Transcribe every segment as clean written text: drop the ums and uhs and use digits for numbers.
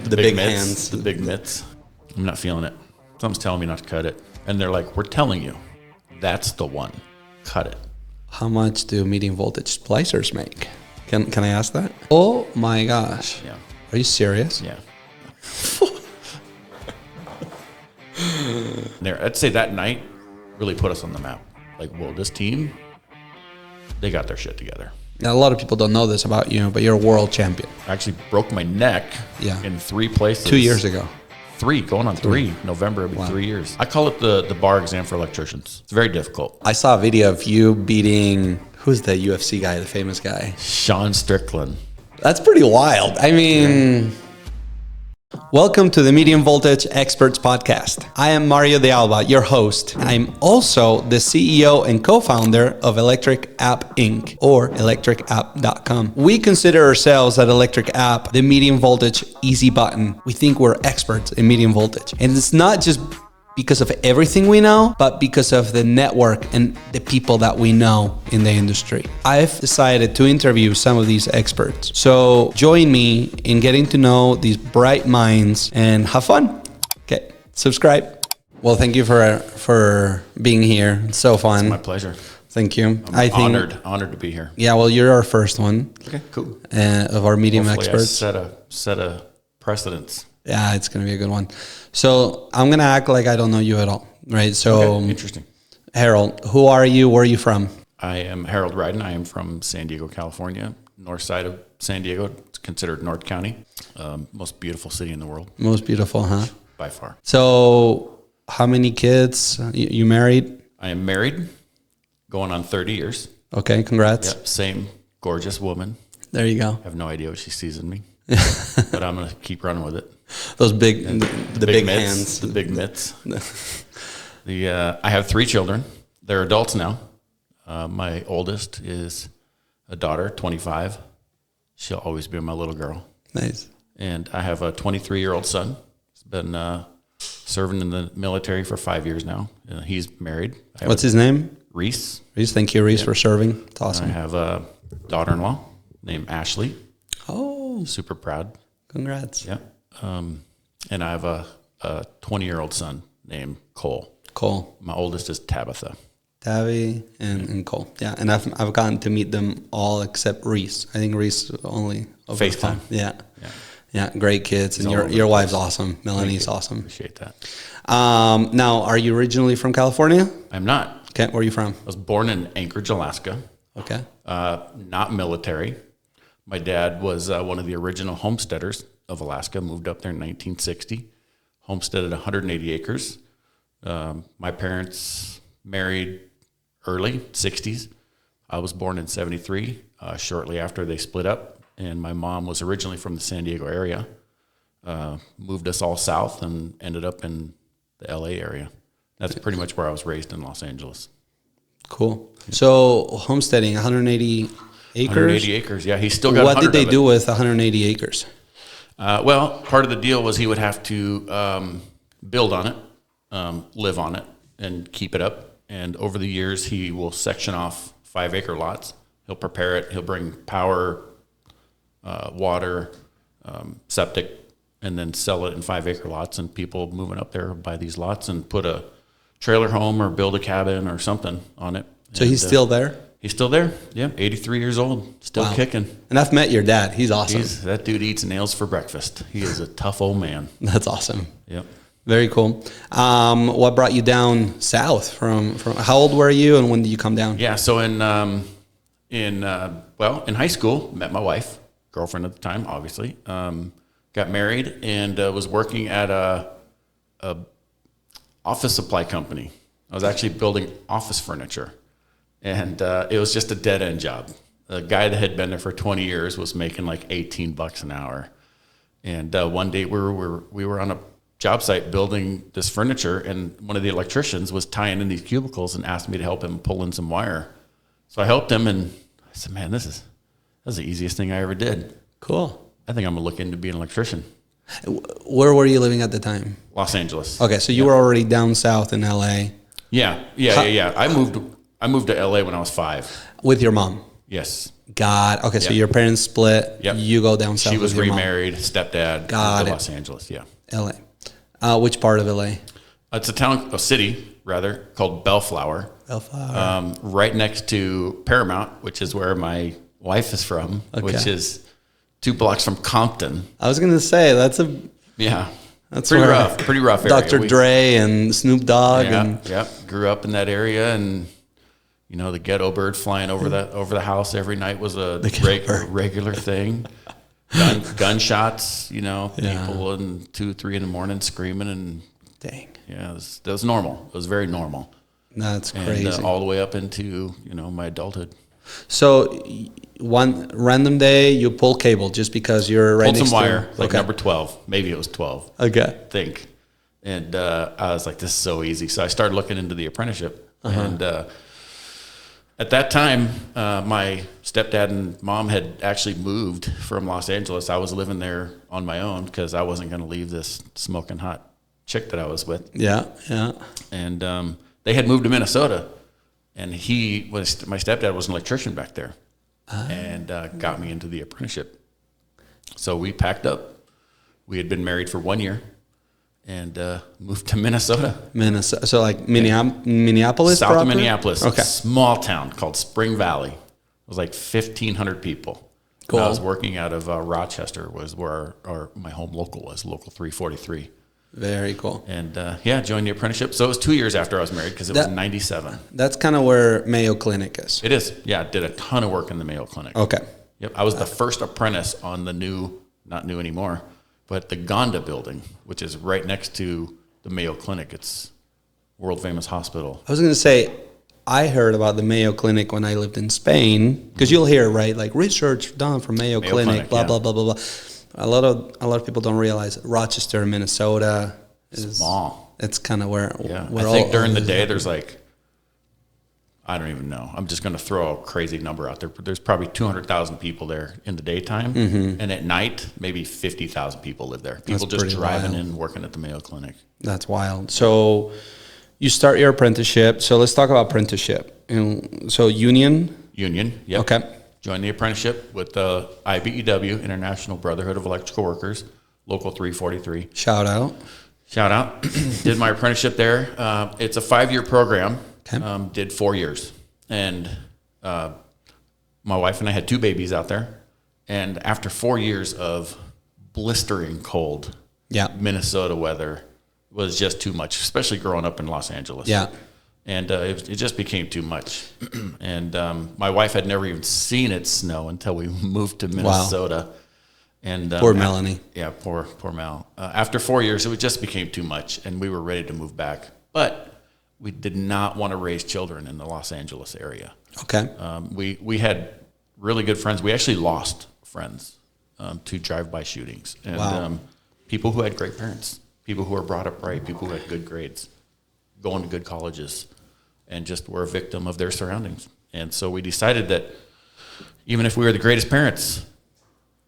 the big mitts, hands. the big mitts. I'm not feeling it. Something's telling me not to cut it. And they're like, we're telling you, that's the one. Cut it. How much do medium voltage splicers make? Can I ask that? Oh my gosh. Yeah. Are you serious? Yeah. There, I'd say that night really put us on the map. Like, whoa, this team, they got their shit together. Now, a lot of people don't know this about you, but you're a world champion. I actually broke my neck in 3 places. 2 years ago. 3, going on 3. November, it'll be 3 years. I call it the bar exam for electricians. It's very difficult. I saw a video of you beating, who's the UFC guy, the famous guy? Sean Strickland. That's pretty wild. I mean, welcome to the Medium Voltage Experts Podcast. I am Mario de Alba, your host. I'm also the CEO and co-founder of Electric App Inc. or electricapp.com. We consider ourselves at Electric App the medium voltage easy button. We think we're experts in medium voltage. And it's not just because of everything we know, but because of the network and the people that we know in the industry. I've decided to interview some of these experts. So join me in getting to know these bright minds and have fun. Okay, subscribe. Well, thank you for being here. It's so fun. It's my pleasure. Thank you. I'm honored to be here. Yeah, well, you're our first one. Okay, cool. Of our medium Hopefully experts. I set a precedence. Yeah, it's going to be a good one. So I'm going to act like I don't know you at all, right? So Okay, interesting. Harold, who are you? Where are you from? I am Harold Ryden. I am from San Diego, California, north side of San Diego. It's considered North County. Most beautiful city in the world. Most beautiful, huh? By far. So how many kids? You married? I am married, going on 30 years. Okay, congrats. Yep, same gorgeous woman. There you go. I have no idea what she sees in me, but I'm going to keep running with it. Those big, the big mitts, hands. the big mitts. I have 3 children. They're adults now. My oldest is a daughter, 25. She'll always be my little girl. Nice. And I have a 23-year-old son. He's been serving in the military for 5 years now. He's married. What's his name? Reese. Reese, thank you, Reese, for serving. It's awesome. I have a daughter-in-law named Ashley. Oh, Super proud. congrats. Yeah. And I have a 20-year-old son named Cole. Cole. My oldest is Tabitha. Tabby and Cole. Yeah, and I've gotten to meet them all except Reese. I think Reese only over the FaceTime. phone. Yeah, great kids. And your wife's awesome. Melanie's awesome. Appreciate that. Now, are you originally from California? I'm not. Okay, where are you from? I was born in Anchorage, Alaska. Okay. Not military. My dad was one of the original homesteaders of Alaska, moved up there in 1960, homesteaded 180 acres. My parents married early, 60s. I was born in 73, shortly after they split up, and my mom was originally from the San Diego area, moved us all south and ended up in the LA area. That's pretty much where I was raised in Los Angeles. Cool. So homesteading, 180 acres? 180 acres, yeah. He's still got What 100 did they of it. do with 180 acres? Well, part of the deal was he would have to build on it, live on it, and keep it up. And over the years, he will section off 5-acre lots. He'll prepare it. He'll bring power, water, septic, and then sell it in 5-acre lots. And people moving up there buy these lots and put a trailer home or build a cabin or something on it. So he's still there? He's still there. Yeah, 83 years old, still kicking. And I've met your dad. He's awesome. That dude eats nails for breakfast. He is a tough old man. That's awesome. Yep. Very cool. What brought you down south from how old were you and when did you come down? Yeah, so in high school, met my wife, girlfriend at the time, obviously. Got married and was working at a office supply company. I was actually building office furniture. And it was just a dead-end job. The guy that had been there for 20 years was making like $18 an hour. And one day we were on a job site building this furniture, and one of the electricians was tying in these cubicles and asked me to help him pull in some wire. So I helped him, and I said, man, that's the easiest thing I ever did. Cool. I think I'm going to look into being an electrician. Where were you living at the time? Los Angeles. Okay, so you were already down south in LA. Yeah. I moved to LA when I was 5. With your mom? Yes. God. Okay, so Yep. your parents split. Yep. You go down south She was with your mom. remarried, stepdad, Got moved it. to Los Angeles. Yeah. LA. Which part of LA? It's a city rather, called Bellflower. Bellflower. Right next to Paramount, which is where my wife is from, which is 2 blocks from Compton. I was gonna say that's Pretty where rough. Pretty rough area. Dr. Dre and Snoop Dogg and Grew up in that area, and the ghetto bird flying over the house every night was a regular thing. Gunshots, people in 2, 3 in the morning screaming, and dang, that was normal. It was very normal. That's crazy. And all the way up into my adulthood. So one random day you pull cable just because you're right Pulled next some wire, to number 12. Maybe it was 12. Okay. I think. And I was like, this is so easy. So I started looking into the apprenticeship. And at that time, my stepdad and mom had actually moved from Los Angeles. I was living there on my own because I wasn't going to leave this smoking hot chick that I was with. Yeah. And they had moved to Minnesota. And my stepdad was an electrician back there. And got me into the apprenticeship. So we packed up. We had been married for 1 year and moved to Minnesota. So like Minneapolis? South proper? of Minneapolis. Okay. A small town called Spring Valley. It was like 1,500 people. Cool. And I was working out of Rochester, was where my home local was, Local 343. Very cool. And joined the apprenticeship. So it was 2 years after I was married because it was 97. That's kind of where Mayo Clinic is. It is. Yeah, I did a ton of work in the Mayo Clinic. Okay. Yep. I was the first apprentice on the not new anymore, but the Gonda building, which is right next to the Mayo Clinic. It's world famous hospital. I was going to say, I heard about the Mayo Clinic when I lived in Spain, because you'll hear, right, like research done from Mayo Clinic, blah, blah, blah, blah, blah. A lot of people don't realize Rochester, Minnesota is small. It's kind of where I think during the day there's like, I don't even know. I'm just going to throw a crazy number out there. There's probably 200,000 people there in the daytime, and at night maybe 50,000 people live there. People just driving in, working at the Mayo Clinic. That's wild. So you start your apprenticeship. So let's talk about apprenticeship. So Union. Yep. Okay. Joined the apprenticeship with the IBEW, International Brotherhood of Electrical Workers, Local 343. Shout out. Did my apprenticeship there. It's a 5-year program. Okay. Did 4 years. And my wife and I had 2 babies out there. And after 4 years of blistering cold, Minnesota weather was just too much, especially growing up in Los Angeles. Yeah. And it just became too much. And my wife had never even seen it snow until we moved to Minnesota. Wow. And poor Melanie. Yeah, poor Mel. After 4 years, it just became too much, and we were ready to move back. But we did not want to raise children in the Los Angeles area. Okay. We had really good friends. We actually lost friends to drive-by shootings. And people who had great parents, people who were brought up right, people who had good grades, going to good colleges, and just were a victim of their surroundings. And so we decided that even if we were the greatest parents,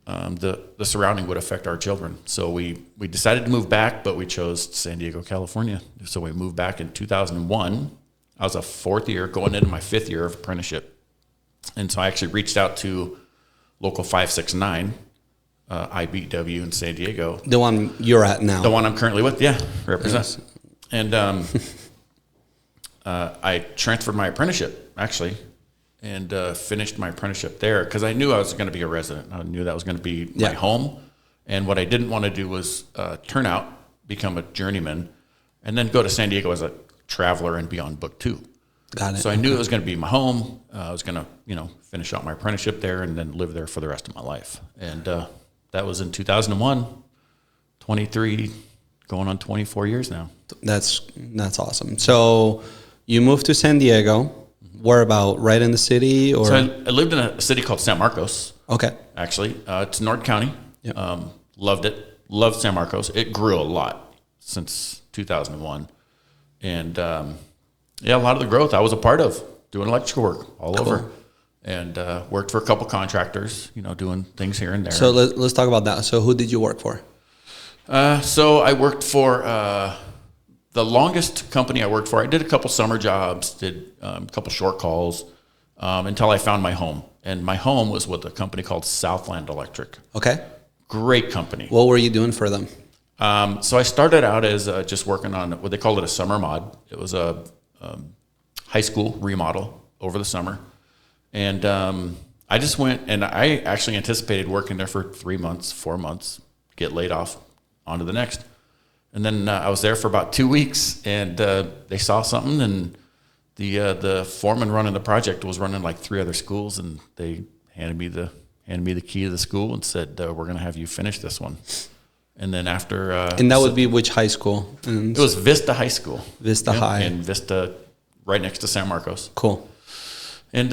the surrounding would affect our children. So we decided to move back, but we chose San Diego, California. So we moved back in 2001. I was a 4th year, going into my 5th year of apprenticeship. And so I actually reached out to Local 569, IBW in San Diego. The one you're at now. The one I'm currently with, represents. Yes. And I transferred my apprenticeship, actually, and finished my apprenticeship there because I knew I was going to be a resident. I knew that was going to be my home. And what I didn't want to do was turn out, become a journeyman, and then go to San Diego as a traveler and be on book 2. Got it. So I knew it was going to be my home. I was going to, finish out my apprenticeship there and then live there for the rest of my life. And that was in 2001, 23, going on 24 years now. That's awesome. So you moved to San Diego. Where about? Right in the city? Or? So I lived in a city called San Marcos. Okay. Actually, it's North County. Yep. Loved it. Loved San Marcos. It grew a lot since 2001. And a lot of the growth I was a part of, doing electrical work all over. And worked for a couple contractors, doing things here and there. So let's talk about that. So who did you work for? So I worked for the longest company I worked for. I did a couple summer jobs, did a couple short calls until I found my home. And my home was with a company called Southland Electric. Okay. Great company. What were you doing for them? So I started out as just working on what they called it a summer mod. It was a high school remodel over the summer. And I just went, and I actually anticipated working there for 3 months, 4 months, get laid off, on to the next. And then I was there for about 2 weeks, and they saw something, and the foreman running the project was running like 3 other schools, and they handed me the key to the school and said, we're going to have you finish this one. And then after... and that would be which high school? It was Vista High School. Vista High. In Vista, right next to San Marcos. Cool. And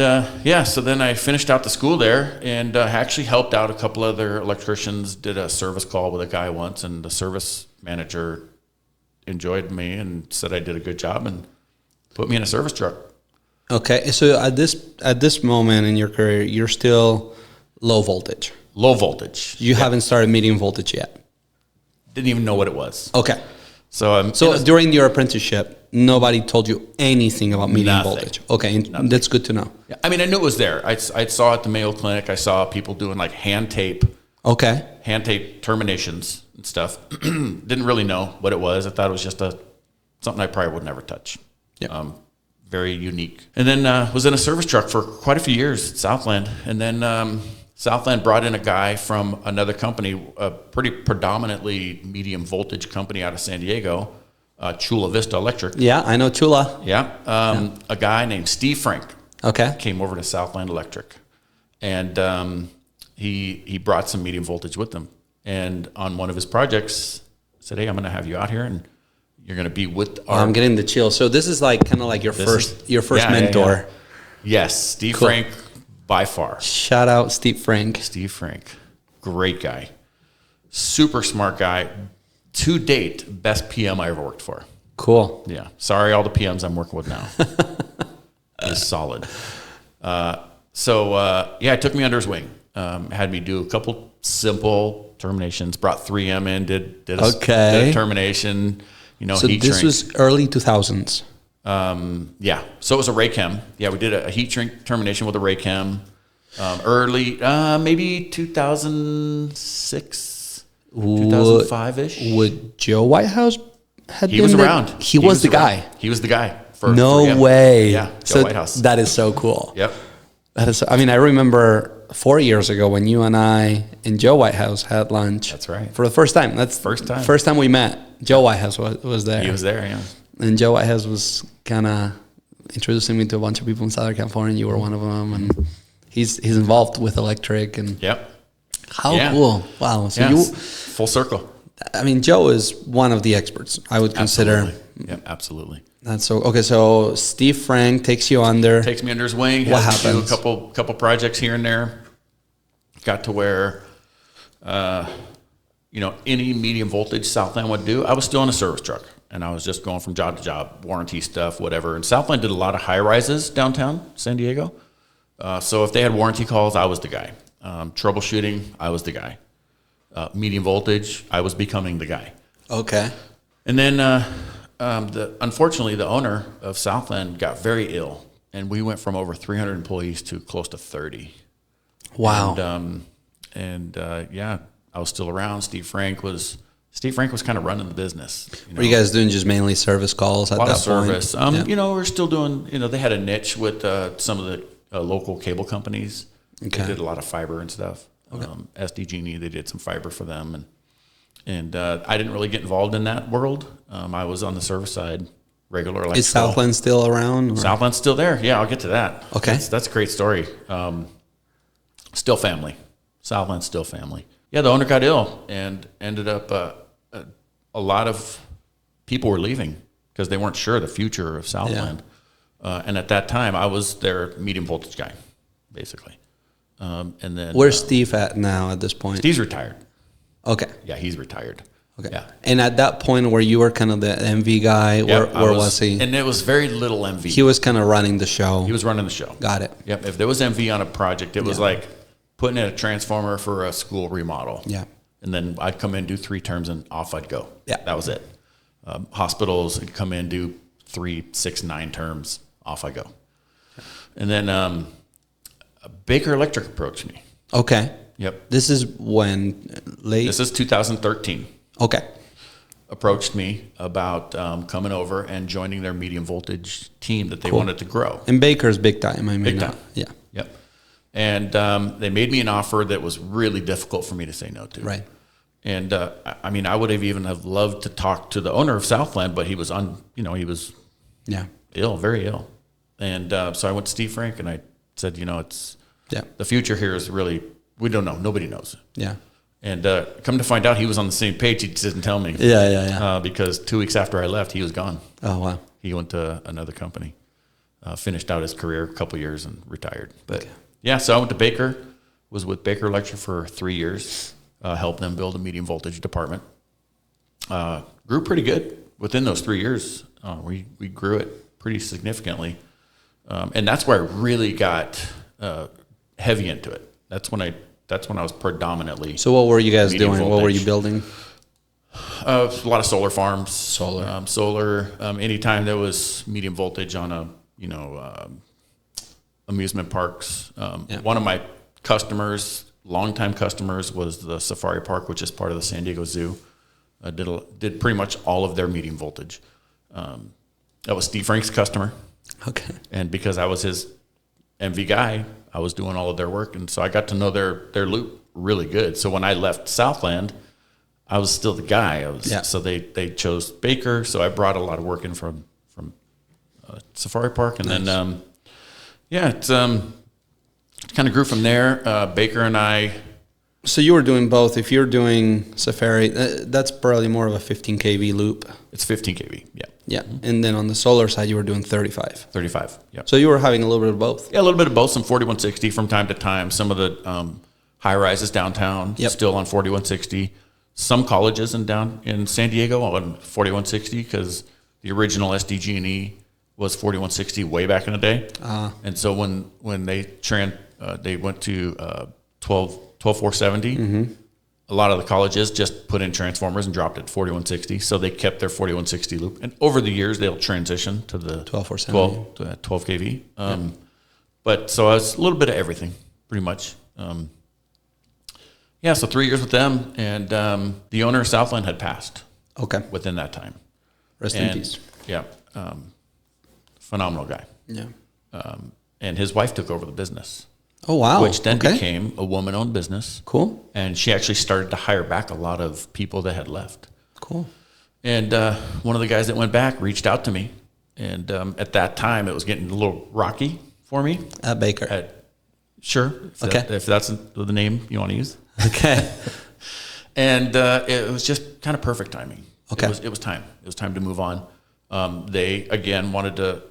so then I finished out the school there, and actually helped out a couple other electricians, did a service call with a guy once, and the service manager enjoyed me and said I did a good job and put me in a service truck. Okay, so at this moment in your career, you're still low voltage. Low voltage. You haven't started medium voltage yet. Didn't even know what it was. Okay. So during your apprenticeship, nobody told you anything about medium voltage. Okay, that's good to know. Yeah, I mean, I knew it was there. I saw at the Mayo Clinic, I saw people doing like hand tape terminations and stuff. Didn't really know what it was. I thought it was just something I probably would never touch. Yeah. Very unique. And then was in a service truck for quite a few years at Southland. And then Southland brought in a guy from another company, a pretty predominantly medium voltage company out of San Diego, Chula Vista Electric. Yeah, I know Chula. Yeah. A guy named Steve Frank. Okay. Came over to Southland Electric. And he brought some medium voltage with him. And on one of his projects, said, hey, I'm going to have you out here, and you're going to be with our... I'm getting the chill. So this is like kind of like your first mentor. Yeah. Yes, Steve Frank, by far. Shout out Steve Frank. Steve Frank. Great guy. Super smart guy. To date, best PM I ever worked for. Cool. Yeah. Sorry, all the PMs I'm working with now. Is solid. It took me under his wing. Had me do a couple simple terminations. Brought 3M in. Did a termination. So heat this shrink. was early 2000s. So it was a Raychem. Yeah, we did a heat shrink termination with a Raychem. Early, maybe 2006, 2005-ish. Would Joe Whitehouse He was around. He was the guy. He was the guy. For No way. Yeah, Joe Whitehouse. That is so cool. Yep. That is. I mean, I remember 4 years ago when you and I and Joe Whitehouse had lunch. That's right. For the first time. That's first time we met. Joe Whitehouse was there. He was there, yeah. And Joe Whitehouse was kind of introducing me to a bunch of people in Southern California. You were one of them, and he's involved with electric and. Yep. How cool! Wow. So full circle. I mean, Joe is one of the experts. I would consider. Yeah, absolutely. That's so okay. So Steve Frank takes you under. Takes me under his wing. What happens? happens? Do a couple projects here and there. Got to where, any medium voltage Southland would do. I was still in a service truck, and I was just going from job to job, warranty stuff, whatever. And Southland did a lot of high rises downtown San Diego. So if they had warranty calls, I was the guy. Troubleshooting, I was the guy. Medium voltage, I was becoming the guy. Okay. And then, unfortunately, the owner of Southland got very ill, and we went from over 300 employees to close to 30. Wow. I was still around. Steve Frank was kind of running the business. Were you guys doing just mainly service calls at that point? Service. We're still doing. They had a niche with some of the local cable companies. Okay. They did a lot of fiber and stuff. Okay. SDG&E, they did some fiber for them, and I didn't really get involved in that world. I was on the service side, regular electrical. Is Southland still around? Or? Southland's still there. Yeah, I'll get to that. Okay. That's a great story. Still family. Southland's still family. Yeah, the owner got ill and ended up a lot of people were leaving because they weren't sure the future of Southland. Yeah. And at that time, I was their medium voltage guy, basically. And then where's Steve at now at this point? Steve's retired. Okay. Yeah, he's retired. Okay. Yeah. And at that point where you were kind of the MV guy, where was he? And it was very little MV. He was kind of running the show. He was running the show. Got it. Yep. If there was MV on a project, it was like putting in a transformer for a school remodel. Yeah. And then I'd come in, do 3 terms, and off I'd go. Yeah. That was it. Hospitals would come in, do 3, 6, 9 terms, off I go. And then Baker Electric approached me. Okay. Yep. This is when late. This is 2013. Okay. Approached me about coming over and joining their medium voltage team that they wanted to grow. And Baker's big time. I mean, Big time. Yeah. Yep. And they made me an offer that was really difficult for me to say no to. Right. And I mean, I would have even have loved to talk to the owner of Southland, but he was he was ill, very ill. And so I went to Steve Frank and I said, it's the future here is really, we don't know. Nobody knows. Yeah. And come to find out, he was on the same page. He just didn't tell me. Yeah. Because 2 weeks after I left, he was gone. Oh, wow. He went to another company, finished out his career a couple years and retired. But so I went to Baker, was with Baker Electric for 3 years, helped them build a medium voltage department. Grew pretty good within those 3 years. We grew it pretty significantly. And that's where I really got heavy into it. That's when I was predominantly. So what were you guys doing? Voltage. What were you building? A lot of solar farms. Solar. Anytime there was medium voltage on amusement parks. One of my customers, longtime customers, was the Safari Park, which is part of the San Diego Zoo. Did pretty much all of their medium voltage. That was Steve Frank's customer. Okay. And because I was his MV guy, I was doing all of their work, and so I got to know their loop really good. So when I left Southland, I was still the guy. So they chose Baker. So I brought a lot of work in from Safari Park, and then it kind of grew from there. Baker and I. So you were doing both. If you're doing Safari, that's probably more of a 15 kV loop. It's 15 kV. Yeah. Yeah. And then on the solar side, you were doing 35. 35. Yeah. So you were having a little bit of both. Yeah, a little bit of both. Some 4160 from time to time. Some of the high rises downtown still on 4160. Some colleges in San Diego on 4160 because the original SDG&E was 4160 way back in the day. And so when they went to 12470, a lot of the colleges just put in transformers and dropped it to 4160. So they kept their 4160 loop. And over the years, they'll transition to the 12 kV. But so I was a little bit of everything, pretty much. So 3 years with them. And the owner of Southland had passed within that time. Rest in peace. Yeah. Phenomenal guy. Yeah. And his wife took over the business. Oh, wow. Which then became a woman-owned business. Cool. And she actually started to hire back a lot of people that had left. Cool. And one of the guys that went back reached out to me. And at that time, it was getting a little rocky for me. At Baker. Sure. If that's the name you want to use. Okay. And it was just kind of perfect timing. Okay. It was time. It was time to move on. They, again, wanted to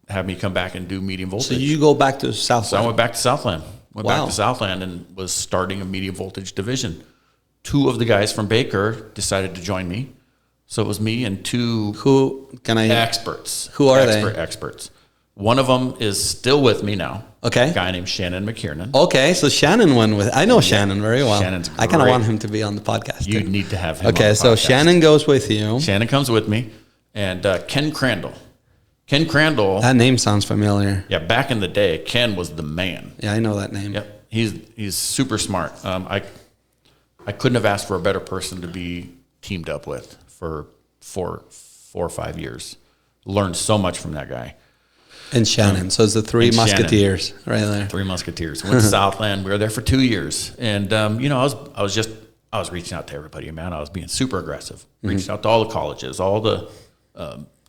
have me come back and do medium voltage. So you go back to Southland. So I went back to Southland. Back to Southland and was starting a medium voltage division. 2 of the guys from Baker decided to join me. So it was me and 2 experts. Who are they? Experts. One of them is still with me now. Okay. A guy named Shannon McKiernan. Okay, so Shannon I know Shannon very well. Shannon's great. I kind of want him to be on the podcast. You need to have him on the podcast. So Shannon goes with you. Shannon comes with me. And Ken Crandall. That name sounds familiar. Yeah, back in the day, Ken was the man. Yeah, I know that name. Yep, he's super smart. I couldn't have asked for a better person to be teamed up with for 4 or 5 years. Learned so much from that guy. And Shannon. So it's the 3 Musketeers right there. 3 Musketeers. Went to Southland. We were there for 2 years. And, I was reaching out to everybody, man. I was being super aggressive. Reached out to all the colleges, all the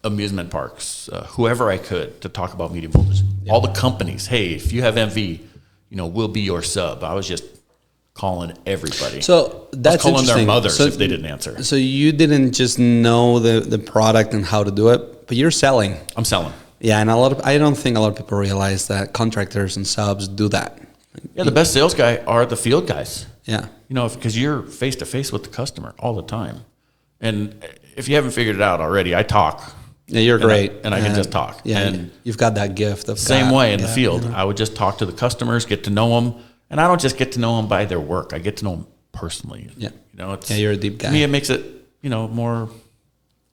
amusement parks, whoever I could to talk about medium voltage. Yeah. All the companies. Hey, if you have MV, we'll be your sub. I was just calling everybody. So that's calling interesting. Their mothers if they didn't answer. So you didn't just know the product and how to do it, but you're selling. I'm selling. Yeah, and I don't think a lot of people realize that contractors and subs do that. Yeah, the best sales guy are the field guys. Yeah. Because you're face to face with the customer all the time. And if you haven't figured it out already, I talk. Yeah, you're great. And I can just talk. Yeah, and you've got that gift of same way in the field. I would just talk to the customers, get to know them. And I don't just get to know them by their work. I get to know them personally. Yeah. You're a deep guy. To me, it makes it, more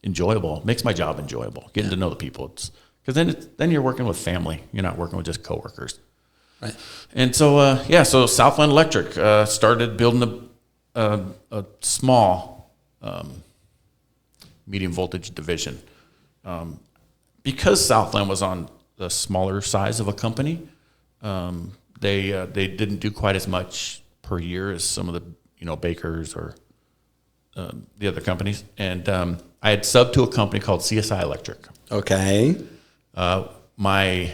enjoyable. It makes my job enjoyable, getting to know the people. Because then you're working with family. You're not working with just coworkers. Right. And so, so Southland Electric started building a small medium voltage division. Because Southland was on the smaller size of a company, they didn't do quite as much per year as some of the Bakers or the other companies. And I had subbed to a company called CSI Electric. Okay. My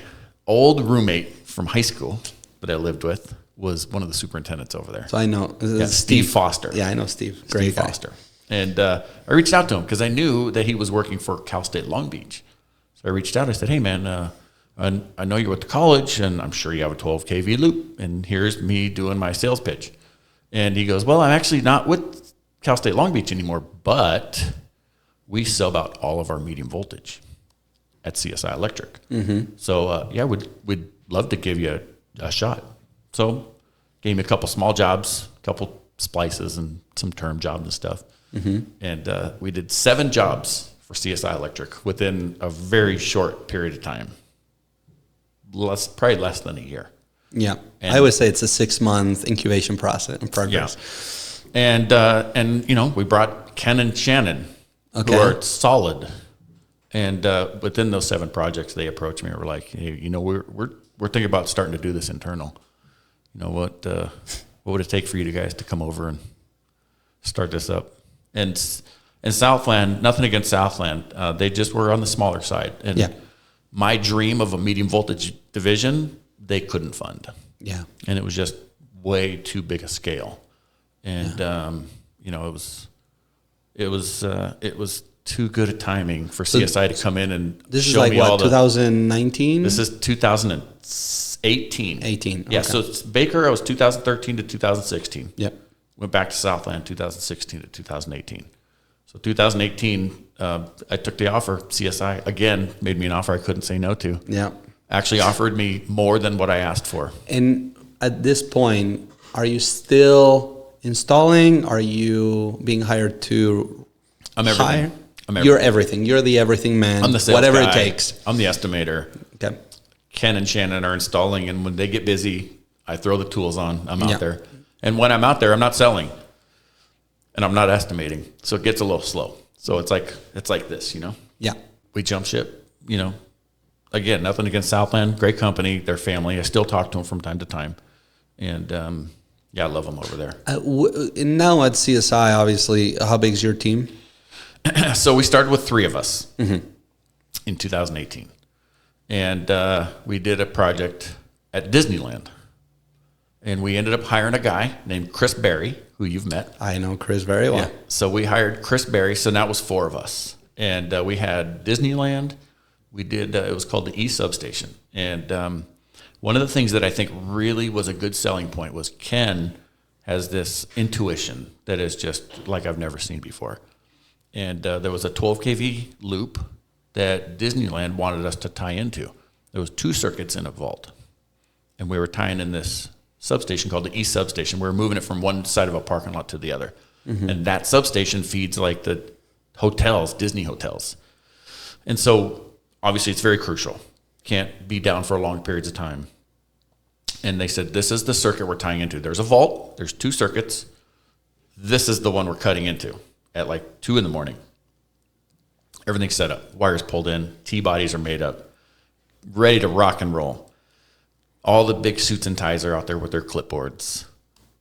old roommate from high school that I lived with was one of the superintendents over there. So I know Steve Foster. Yeah, I know Steve. Great guy. Foster. And I reached out to him because I knew that he was working for Cal State Long Beach. So I reached out. I said, "Hey, man, I know you're at the college, and I'm sure you have a 12 kV loop. And here's me doing my sales pitch." And he goes, "Well, I'm actually not with Cal State Long Beach anymore, but we sub out all of our medium voltage at CSI Electric. So we'd love to give you a shot." So gave me a couple small jobs, a couple splices, and some term jobs and stuff. And we did 7 jobs for CSI Electric within a very short period of time. Probably less than a year. Yeah. I always say it's a 6-month incubation process and progress. Yeah. And we brought Ken and Shannon, who are solid. And within those 7 projects, they approached me and were like, "Hey, we're thinking about starting to do this internal. What would it take for you guys to come over and start this up?" And Southland, nothing against Southland, they just were on the smaller side. And my dream of a medium voltage division, they couldn't fund. Yeah. And it was just way too big a scale. And it was too good a timing for CSI to come in and this show is me all 2019? This is 2018. 18. Yeah, so it's Baker, I was 2013 to 2016. Yep. Went back to Southland 2016 to 2018. So 2018, I took the offer. CSI, again, made me an offer I couldn't say no to. Yeah. Actually offered me more than what I asked for. And at this point, are you still installing? Are you being hired to hire? You're everything. You're the everything man. I'm the sales whatever guy. it takes. I'm the estimator. Okay. Ken and Shannon are installing, and when they get busy, I throw the tools on. I'm out there. And when I'm out there, I'm not selling. And I'm not estimating. So it gets a little slow. So it's like this, Yeah. We jump ship, Again, nothing against Southland. Great company. Their family. I still talk to them from time to time. And, I love them over there. And now at CSI, obviously, how big is your team? So we started with 3 of us in 2018. And we did a project at Disneyland. And we ended up hiring a guy named Chris Berry, who you've met. I know Chris very well. Yeah. So we hired Chris Berry. So now it was 4 of us. And we had Disneyland. We did, it was called the E Substation. And one of the things that I think really was a good selling point was Ken has this intuition that is just like I've never seen before. And there was a 12 kV loop that Disneyland wanted us to tie into. There was 2 circuits in a vault. And we were tying in this substation called the E Substation. We were moving it from one side of a parking lot to the other. And that substation feeds like the hotels, Disney hotels. And so obviously it's very crucial. Can't be down for long periods of time. And they said, this is the circuit we're tying into. There's a vault. There's 2 circuits. This is the one we're cutting into at like 2 a.m. Everything's set up. Wires pulled in. T-bodies are made up. Ready to rock and roll. All the big suits and ties are out there with their clipboards.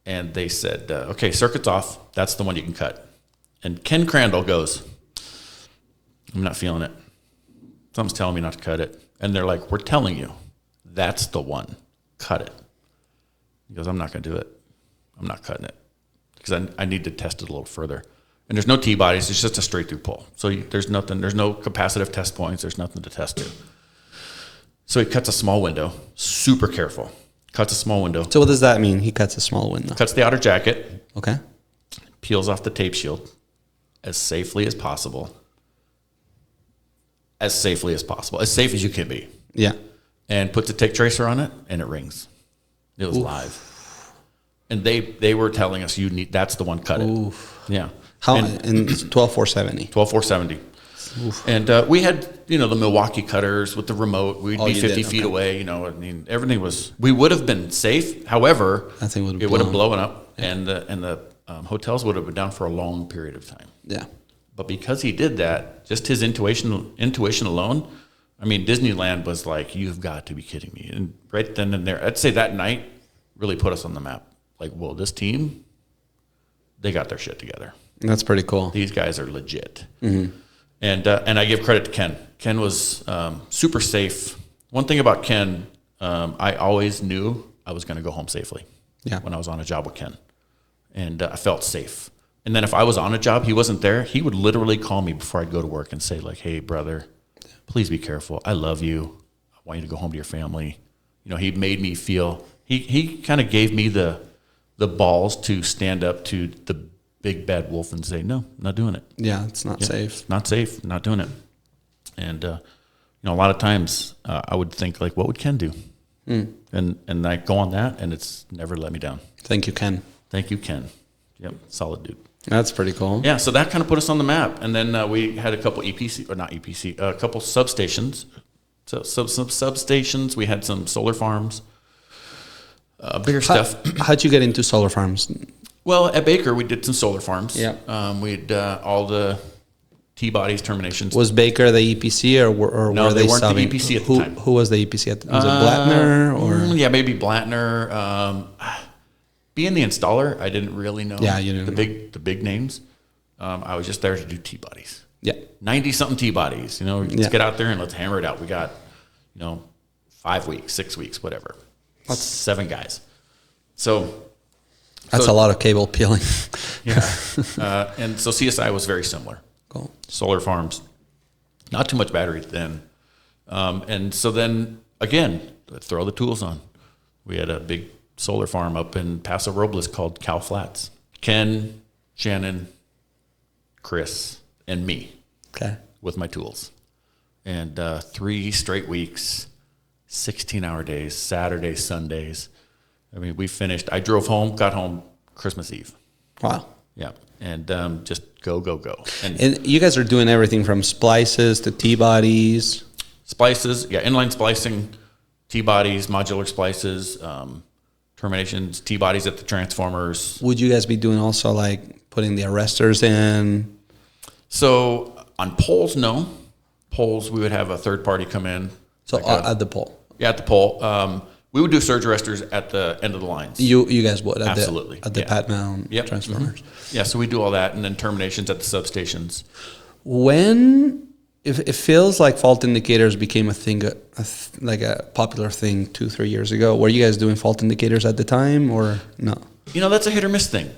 And they said, okay, circuit's off. That's the one you can cut. And Ken Crandall goes, I'm not feeling it. Something's telling me not to cut it. And they're like, we're telling you, that's the one. Cut it. He goes, I'm not going to do it. I'm not cutting it. Because I need to test it a little further. And there's no T-bodies. It's just a straight through pull. So there's nothing. There's no capacitive test points. There's nothing to test to. So he cuts a small window. Super careful. Cuts a small window. So what does that mean? He cuts a small window. Cuts the outer jacket. Okay. Peels off the tape shield as safely as possible. As safely as possible. As safe as you can be. Yeah. And puts a tick tracer on it, and it rings. It was live. And they were telling us, that's the one, cut it. Oof. Yeah. How? And it's 12470. 12470. And we had, the Milwaukee cutters with the remote. We'd be 50 feet away. I mean, everything was. We would have been safe. However, it would have blown up, and the hotels would have been down for a long period of time. Yeah. But because he did that, just his intuition alone. I mean, Disneyland was like, "You've got to be kidding me!" And right then and there, I'd say that night really put us on the map. Like, well, this team, they got their shit together. That's pretty cool. These guys are legit. Mm-hmm. And I give credit to Ken. Ken was super safe. One thing about Ken, I always knew I was going to go home safely when I was on a job with Ken. And I felt safe. And then if I was on a job, he wasn't there, he would literally call me before I'd go to work and say, like, "Hey, brother, please be careful. I love you. I want you to go home to your family." He made me feel, he kind of gave me the balls to stand up to the big bad wolf and say, "No, I'm not doing it." Yeah, it's not safe. Not safe. Not doing it. And a lot of times I would think, like, what would Ken do? And I go on that, and it's never let me down. Thank you, Ken. Thank you, Ken. Yep, solid dude. That's pretty cool. Yeah, so that kind of put us on the map, and then we had a couple a couple substations. So some substations. We had some solar farms, bigger stuff. How'd you get into solar farms? Well, at Baker, we did some solar farms. Yeah. We'd all the T-bodies, terminations. Was Baker the EPC or no, were they weren't subbing? the EPC at the time. Who was the EPC at the time? Was it Blattner or? Yeah, maybe Blattner. Being the installer, I didn't really know. Yeah, you didn't the big names. I was just there to do T-bodies. Yeah. 90-something T-bodies. Let's get out there and let's hammer it out. We got, 5 weeks, 6 weeks, whatever. That's 7 guys. So that's a lot of cable peeling. Yeah. And so CSI was very similar. Cool. Solar farms, not too much battery then. And so then, again, let's throw the tools on. We had a big solar farm up in Paso Robles called Cow Flats. Ken, Shannon, Chris, and me. Okay. With my tools. And 3 straight weeks, 16-hour days, Saturdays, Sundays. I mean, I drove home, got home Christmas Eve. Wow. Yeah. And just go. And you guys are doing everything from splices to T-bodies. Splices, yeah, inline splicing, T-bodies, modular splices, terminations, T-bodies at the transformers. Would you guys be doing also like putting the arresters in? So on poles, no. Poles, we would have a third party come in. So like at the pole? Yeah, at the pole. We would do surge arresters at the end of the lines. You guys would? Absolutely. At the pad mount transformers? Mm-hmm. Yeah, so we do all that, and then terminations at the substations. If it feels like fault indicators became a thing, like a popular thing 2-3 years ago, were you guys doing fault indicators at the time or no? That's a hit or miss thing.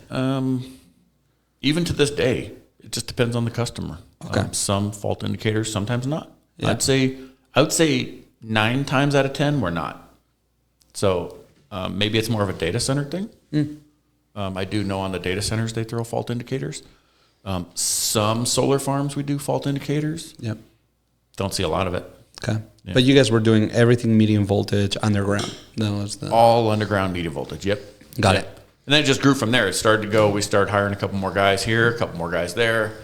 Even to this day, it just depends on the customer. Okay. Some fault indicators, sometimes not. Yeah. I would say 9 times out of 10, we're not. So maybe it's more of a data center thing. I do know on the data centers they throw fault indicators. Some solar farms we do fault indicators. Yep. Don't see a lot of it. Okay. Yeah. But you guys were doing everything medium voltage underground. That was all underground medium voltage. Yep. Got it. And then it just grew from there. It started to go. We started hiring a couple more guys here, a couple more guys there,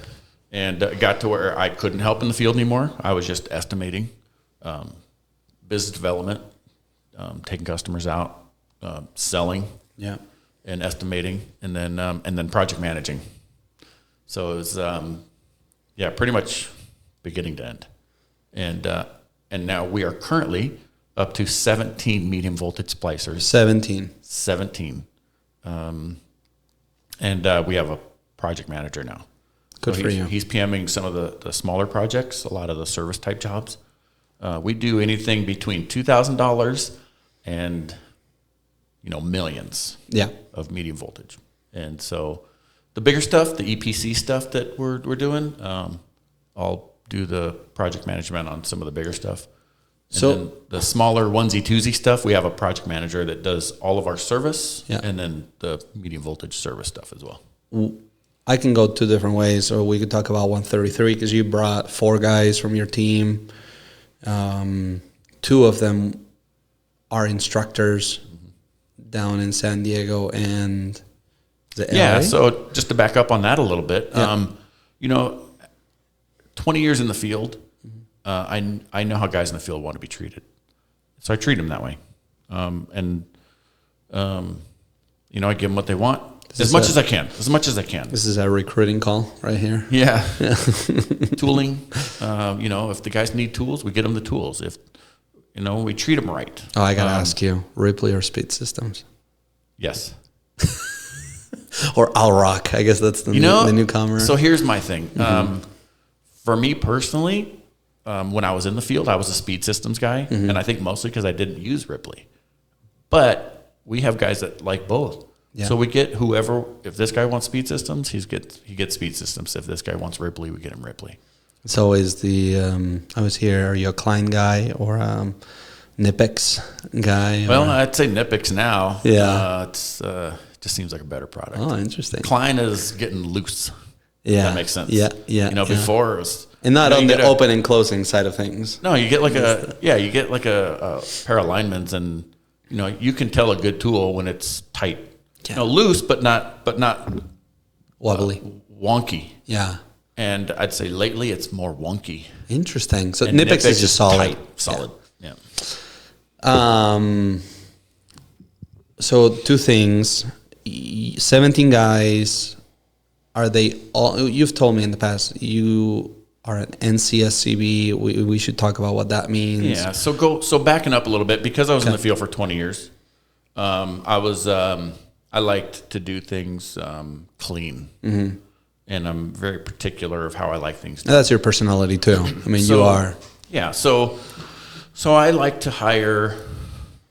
and it got to where I couldn't help in the field anymore. I was just estimating, business development, taking customers out, selling, and estimating, and then project managing. So it was, pretty much beginning to end, and now we are currently up to 17 medium voltage splicers. 17. And we have a project manager now. Good for you. He's PMing some of the smaller projects, a lot of the service type jobs. We do anything between $2,000 and millions of medium voltage. And so the bigger stuff, the EPC stuff that we're doing, I'll do the project management on some of the bigger stuff. And then the smaller onesie twosie stuff, we have a project manager that does all of our service and then the medium voltage service stuff as well. I can go 2 different ways, or we could talk about 133 because you brought 4 guys from your team. 2 of them are instructors down in San Diego and the LA. Yeah, so just to back up on that a little bit, 20 years in the field, I know how guys in the field want to be treated. So I treat them that way. I give them what they want as much as I can. This is a recruiting call right here. Yeah. Tooling. If the guys need tools, we get them the tools. If, we treat them right. Oh, I got to ask you, Ripley or Speed Systems? Yes. Or Alrock. I guess that's the newcomer. So here's my thing. For me personally, when I was in the field, I was a Speed Systems guy. And I think mostly because I didn't use Ripley. But we have guys that like both. Yeah. So we get whoever, if this guy wants Speed Systems, he gets Speed Systems. If this guy wants Ripley, we get him Ripley. It's always I was here, are you a Klein guy or Nipix guy? Well, I'd say Nipix now. Yeah. It's just seems like a better product. Oh, interesting. Klein is getting loose. Yeah. That makes sense. Yeah. Before it was... And not on the open and closing side of things. No, you get like a pair of linemen's and, you can tell a good tool when it's tight. Yeah. Loose, but not wobbly, wonky. Yeah. And I'd say lately it's more wonky. Interesting. So Nipix is just solid. Solid. Yeah. So two things. 17 guys. Are they all? You've told me in the past you are an NCSCB. We should talk about what that means. Yeah. So backing up a little bit, because I was in the field for 20 years. I liked to do things clean, and I'm very particular of how I like things done. That's your personality too. I mean, you are. Yeah. So I like to hire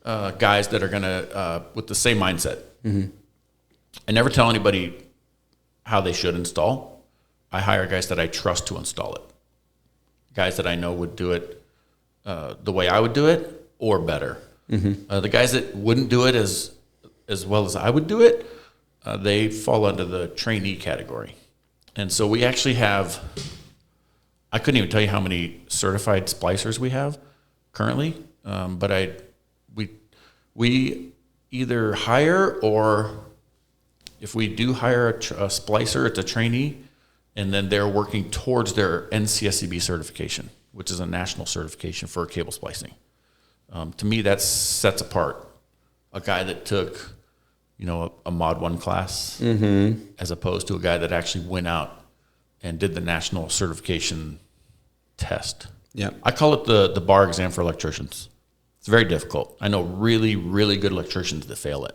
guys that are gonna with the same mindset. I never tell anybody how they should install. I hire guys that I trust to install it. Guys that I know would do it the way I would do it or better. The guys that wouldn't do it as well as I would do it, they fall under the trainee category. And so we actually have, I couldn't even tell you how many certified splicers we have currently, but we either hire, or if we do hire a splicer, it's a trainee, and then they're working towards their NCSCB certification, which is a national certification for cable splicing. To me, that sets apart a guy that took, a Mod 1 class, as opposed to a guy that actually went out and did the national certification test. Yeah, I call it the bar exam for electricians. It's very difficult. I know really, really good electricians that fail it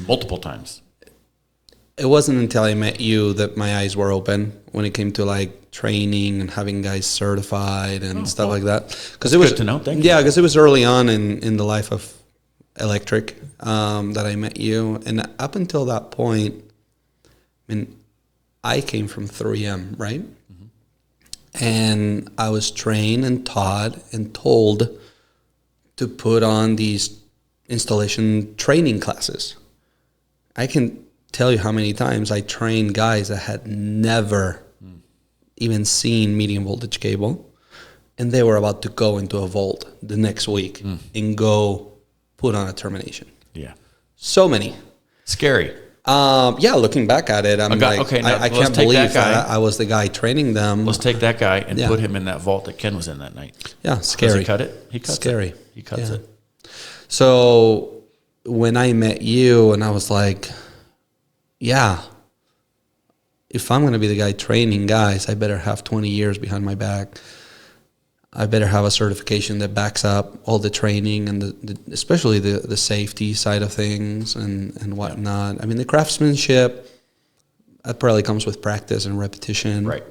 multiple times. It wasn't until I met you that my eyes were open when it came to like training and having guys certified and stuff like that. Because it was good to know. Thank you. Yeah, because it was early on in the life of electric that I met you, and up until that point, I came from 3M, right? And I was trained and taught and told to put on these installation training classes. I can tell you how many times I trained guys that had never even seen medium voltage cable, and they were about to go into a volt the next week and go put on a termination. Yeah. So many. Scary. Looking back at it, I can't believe that I was the guy training them. Let's take that guy and put him in that vault that Ken was in that night. Yeah, scary. Does he cut it? He cuts scary. it. He cuts it. So when I met you, and I was like, yeah, if I'm going to be the guy training guys, I better have 20 years behind my back. I better have a certification that backs up all the training and especially the safety side of things and whatnot. I mean, the craftsmanship, that probably comes with practice and repetition. Right.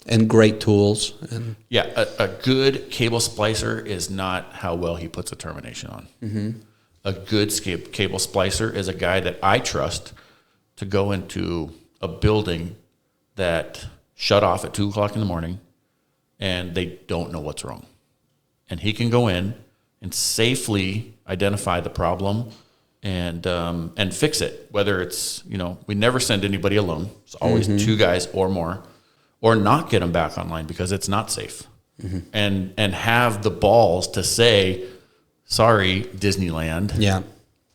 And great tools. And a good cable splicer is not how well he puts a termination on. A good cable splicer is a guy that I trust to go into a building that shut off at 2 o'clock in the morning and they don't know what's wrong. And he can go in and safely identify the problem and fix it. Whether it's, we never send anybody alone. It's always 2 guys or more, or not get them back online because it's not safe. And have the balls to say, sorry, Disneyland. Yeah.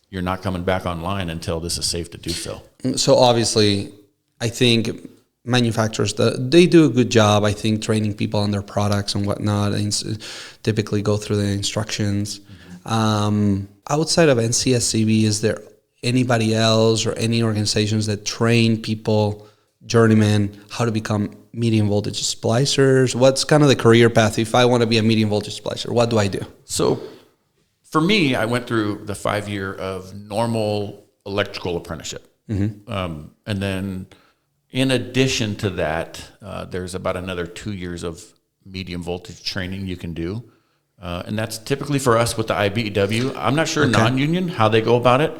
You're not coming back online until this is safe to do so. So obviously, I think manufacturers, they do a good job, I think, training people on their products and whatnot, and typically go through the instructions. Outside of NCSCB, is there anybody else or any organizations that train people, journeymen, how to become medium voltage splicers? What's kind of the career path? If I want to be a medium voltage splicer, what do I do? So for me, I went through the 5-year of normal electrical apprenticeship. And then in addition to that, there's about another 2 years of medium voltage training you can do. And that's typically for us with the IBEW. I'm not sure non-union how they go about it.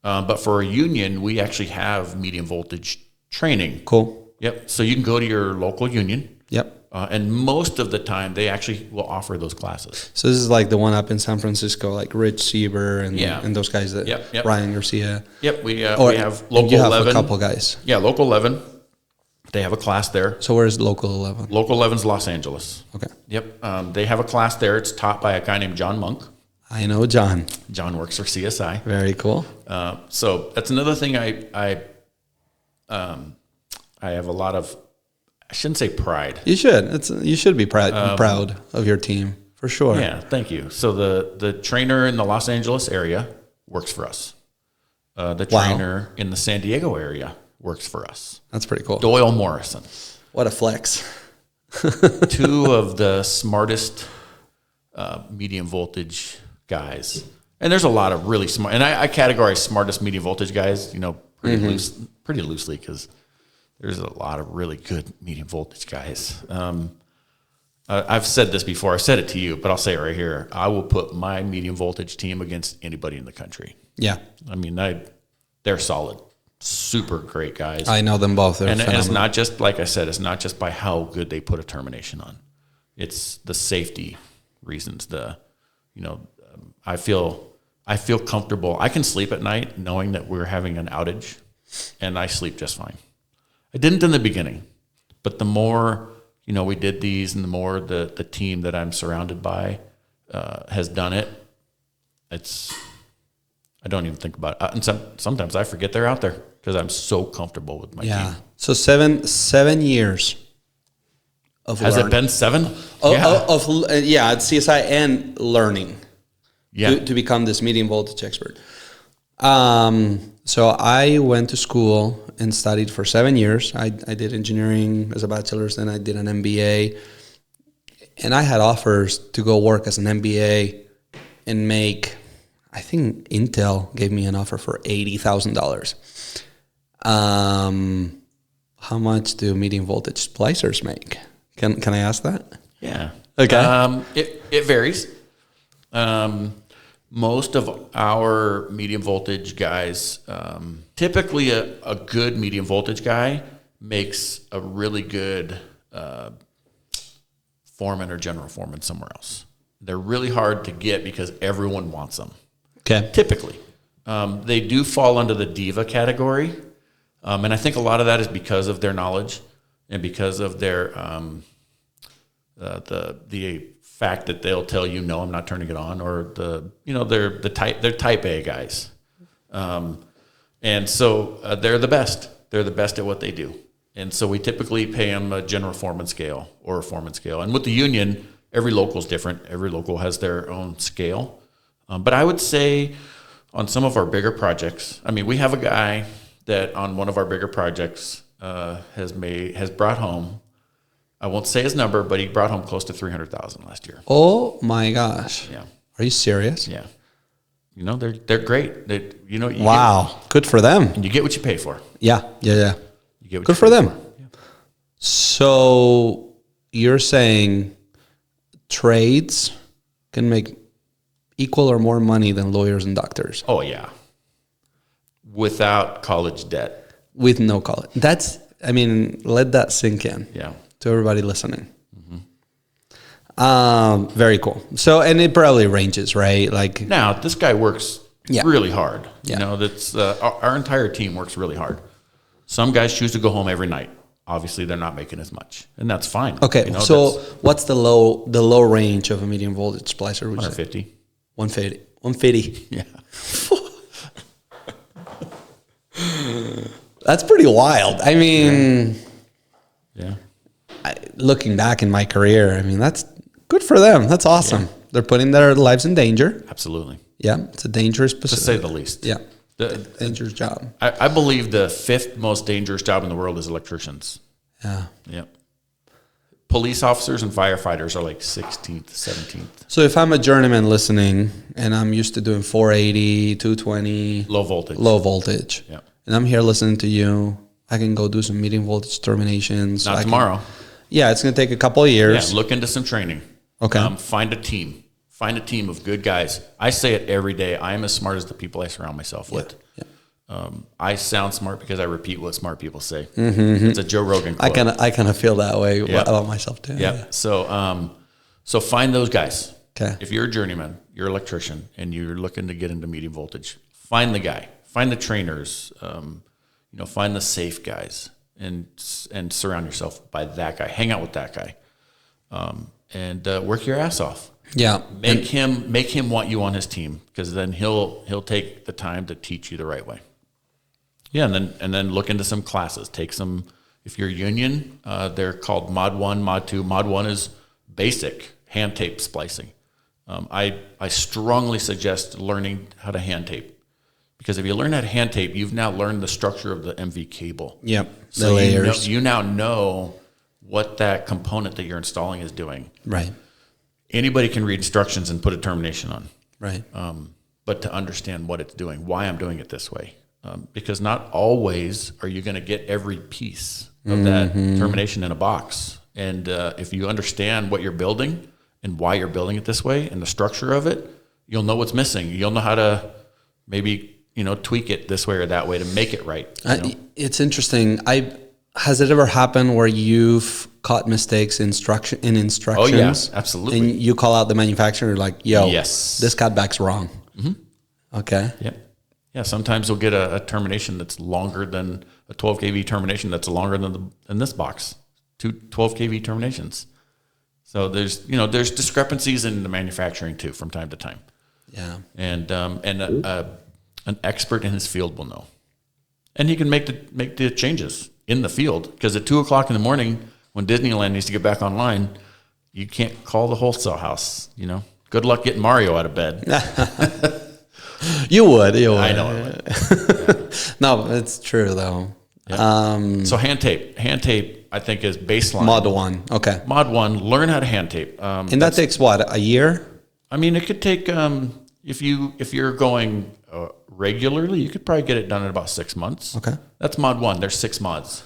But for a union, we actually have medium voltage training. Cool. Yep. So you can go to your local union. Yep. And most of the time, they actually will offer those classes. So this is like the one up in San Francisco, like Rich Sieber and those guys that Ryan Garcia. Yep. We have local you have 11. A couple guys. Yeah, local 11. They have a class there. So where's local 11? Local 11's Los Angeles. Okay. Yep. They have a class there. It's taught by a guy named John Monk. I know John. John works for CSI. Very cool. So that's another thing I have a lot of, I shouldn't say pride. You should. You should be proud of your team, for sure. Yeah, thank you. So the trainer in the Los Angeles area works for us. The trainer in the San Diego area works for us. That's pretty cool. Doyle Morrison. What a flex. 2 of the smartest medium voltage guys. And there's a lot of really smart, and I categorize smartest medium voltage guys, pretty loosely, because there's a lot of really good medium voltage guys. I've said this before. I've said it to you, but I'll say it right here. I will put my medium voltage team against anybody in the country. Yeah. I mean, they're solid, super great guys. I know them both. And it's not just, like I said, it's not just by how good they put a termination on. It's the safety reasons. I feel comfortable. I can sleep at night knowing that we're having an outage, and I sleep just fine. I didn't in the beginning, but the more, we did these, and the more the team that I'm surrounded by has done it, I don't even think about it. And sometimes I forget they're out there because I'm so comfortable with my team. So 7 years of Has learning. it been 7? At CSI and learning to become this medium voltage expert. So I went to school and studied for 7 years. I did engineering as a bachelor's, then I did an MBA. And I had offers to go work as an MBA and make, I think Intel gave me an offer for $80,000. How much do medium voltage splicers make? Can I ask that? Yeah. Okay. It varies. Most of our medium voltage guys, typically a good medium voltage guy makes a really good foreman or general foreman somewhere else. They're really hard to get because everyone wants them. Okay. Typically. They do fall under the diva category. And I think a lot of that is because of their knowledge and because of their the fact that they'll tell you, no, I'm not turning it on, or they're type A guys. And so they're the best. They're the best at what they do. And so we typically pay them a general foreman scale or a foreman scale. And with the union, every local is different. Every local has their own scale. But I would say on some of our bigger projects, we have a guy that on one of our bigger projects has brought home, I won't say his number, but he brought home close to $300,000 last year. Oh my gosh! Yeah. Are you serious? Yeah. They're great. Wow. Good for them. And you get what you pay for. Yeah. You get what Good you for pay them. Yeah. So you're saying trades can make equal or more money than lawyers and doctors? Oh yeah. Without college debt. With no college. Let that sink in. Yeah. To everybody listening. Very cool. So, and it probably ranges, right? Like now, this guy works really hard. Yeah. That's our entire team works really hard. Some guys choose to go home every night. Obviously, they're not making as much, and that's fine. Okay. So, what's the low range of a medium voltage splicer? 150. 150. Yeah. That's pretty wild. Yeah. Looking back in my career, I mean, that's good for them. That's awesome. They're putting their lives in danger. Absolutely. Yeah, it's a dangerous position. To say the least. Yeah, dangerous job. I believe the 5th most dangerous job in the world is electricians. Yeah. Yep. Police officers and firefighters are like 16th, 17th. So if I'm a journeyman listening and I'm used to doing 480, 220, Low voltage. Yeah. Yep. And I'm here listening to you, I can go do some medium voltage terminations. Not tomorrow. It's going to take a couple of years. Yeah, look into some training. Okay. Find a team. Find a team of good guys. I say it every day. I am as smart as the people I surround myself with. Yeah. I sound smart because I repeat what smart people say. Mm-hmm. It's a Joe Rogan quote. I kind of feel that way about myself too. Yeah. So find those guys. Okay. If you're a journeyman, you're an electrician, and you're looking to get into medium voltage, find the guy. Find the trainers. Find the safe guys, and surround yourself by that guy. Hang out with that guy, and work your ass off. Yeah. Make him want you on his team, because then he'll take the time to teach you the right way. Yeah, and then look into some classes. Take some. If you're union, they're called Mod 1, Mod 2. Mod 1 is basic hand tape splicing. I strongly suggest learning how to hand tape, because if you learn how to hand tape, you've now learned the structure of the MV cable. Yep. So the layers. You now know what that component that you're installing is doing. Right. Anybody can read instructions and put a termination on. Right. But to understand what it's doing, why I'm doing it this way. Because not always are you going to get every piece of that termination in a box. And if you understand what you're building and why you're building it this way and the structure of it, you'll know what's missing. You'll know how to maybe, tweak it this way or that way to make it right. It's interesting. Has it ever happened where you've caught mistakes in instructions? Oh, yeah, absolutely. And you call out the manufacturer like, yo, yes, this cutback's wrong. Mm-hmm. Okay. Yep. Yeah, sometimes you'll get a termination that's longer than a 12 kV termination that's longer than this box. 2 12 kV terminations. So there's discrepancies in the manufacturing too from time to time. Yeah. And an expert in his field will know. And he can make the changes in the field, because at 2:00 in the morning when Disneyland needs to get back online, you can't call the wholesale house, Good luck getting Mario out of bed. You would. I know I would. No, it's true though. Yep. So hand tape, I think, is baseline. Mod 1. Okay. Mod 1, learn how to hand tape. And that takes what, a year? I mean, it could take, if you're going regularly, you could probably get it done in about 6 months. Okay. That's Mod 1. There's 6 mods.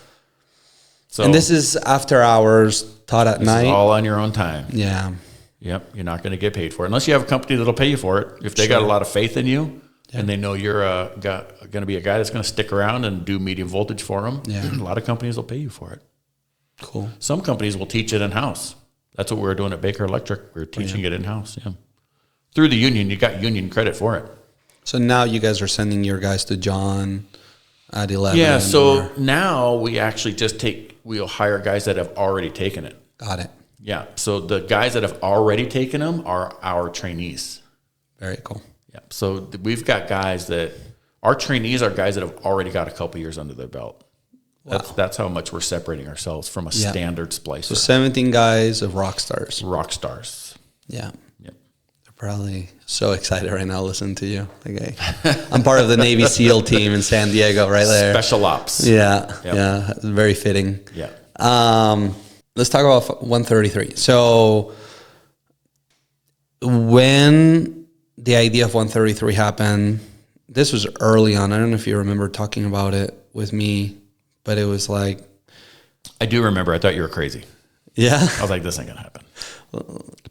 So and this is after hours, taught at night? All on your own time. Yeah. Yep. You're not going to get paid for it unless you have a company that'll pay you for it. If they got a lot of faith in you and they know you're going to be a guy that's going to stick around and do medium voltage for them, a lot of companies will pay you for it. Cool. Some companies will teach it in-house. That's what we were doing at Baker Electric. We were teaching it in-house. Yeah. Through the union, you got union credit for it. So now you guys are sending your guys to John at 11. Yeah. So now we actually we'll hire guys that have already taken it. Got it. Yeah. So the guys that have already taken them are our trainees. Very cool. Yeah. So we've got guys our trainees are guys that have already got a couple years under their belt. Wow. That's how much we're separating ourselves from a standard splicer. So 17 guys of rock stars. Rock stars. Yeah. Yep. They're probably so excited right now listening to you. Okay. I'm part of the Navy SEAL team in San Diego right there. Special ops. Yeah. Yep. Yeah. Very fitting. Yeah. Let's talk about 133. So when the idea of 133 happened, this was early on. I don't know if you remember talking about it with me, but it was like... I do remember. I thought you were crazy. Yeah? I was like, this ain't going to happen.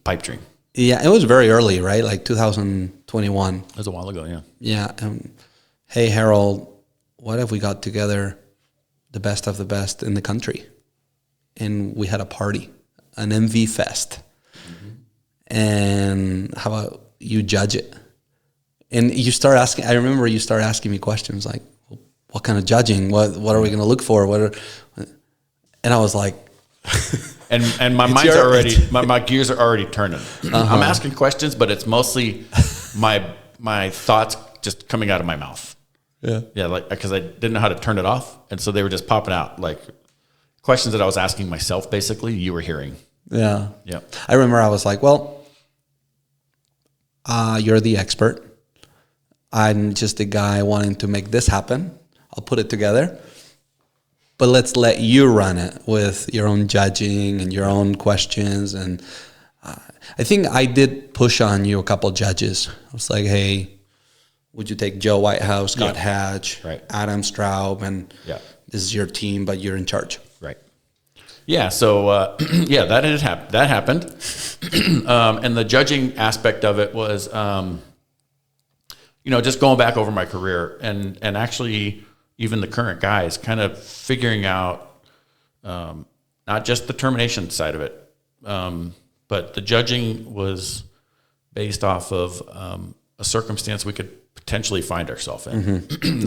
Pipe dream. Yeah, it was very early, right? Like 2021. That was a while ago, yeah. Yeah. Hey, Harold, what if we got together the best of the best in the country? And we had a party, an MV Fest. Mm-hmm. And how about you judge it? And you start asking, I remember you started asking me questions like, what kind of judging? What are we going to look for? And I was like... and my mind's my gears are already turning. I'm asking questions, but it's mostly my thoughts just coming out of my mouth. Yeah. Yeah, like, because I didn't know how to turn it off. And so they were just popping out like questions that I was asking myself, basically, you were hearing. Yeah. Yeah. I remember I was like, well, you're the expert. I'm just a guy wanting to make this happen. I'll put it together. But let's let you run it with your own judging and your own questions. And I think I did push on you a couple judges. I was like, hey, would you take Joe Whitehouse, Scott Hatch, Adam Straub, and this is your team, but you're in charge. Right. Yeah. So, that happened. And the judging aspect of it was, just going back over my career and actually even the current guys kind of figuring out, not just the termination side of it, but the judging was based off of, a circumstance we could potentially find ourselves in. Mm-hmm.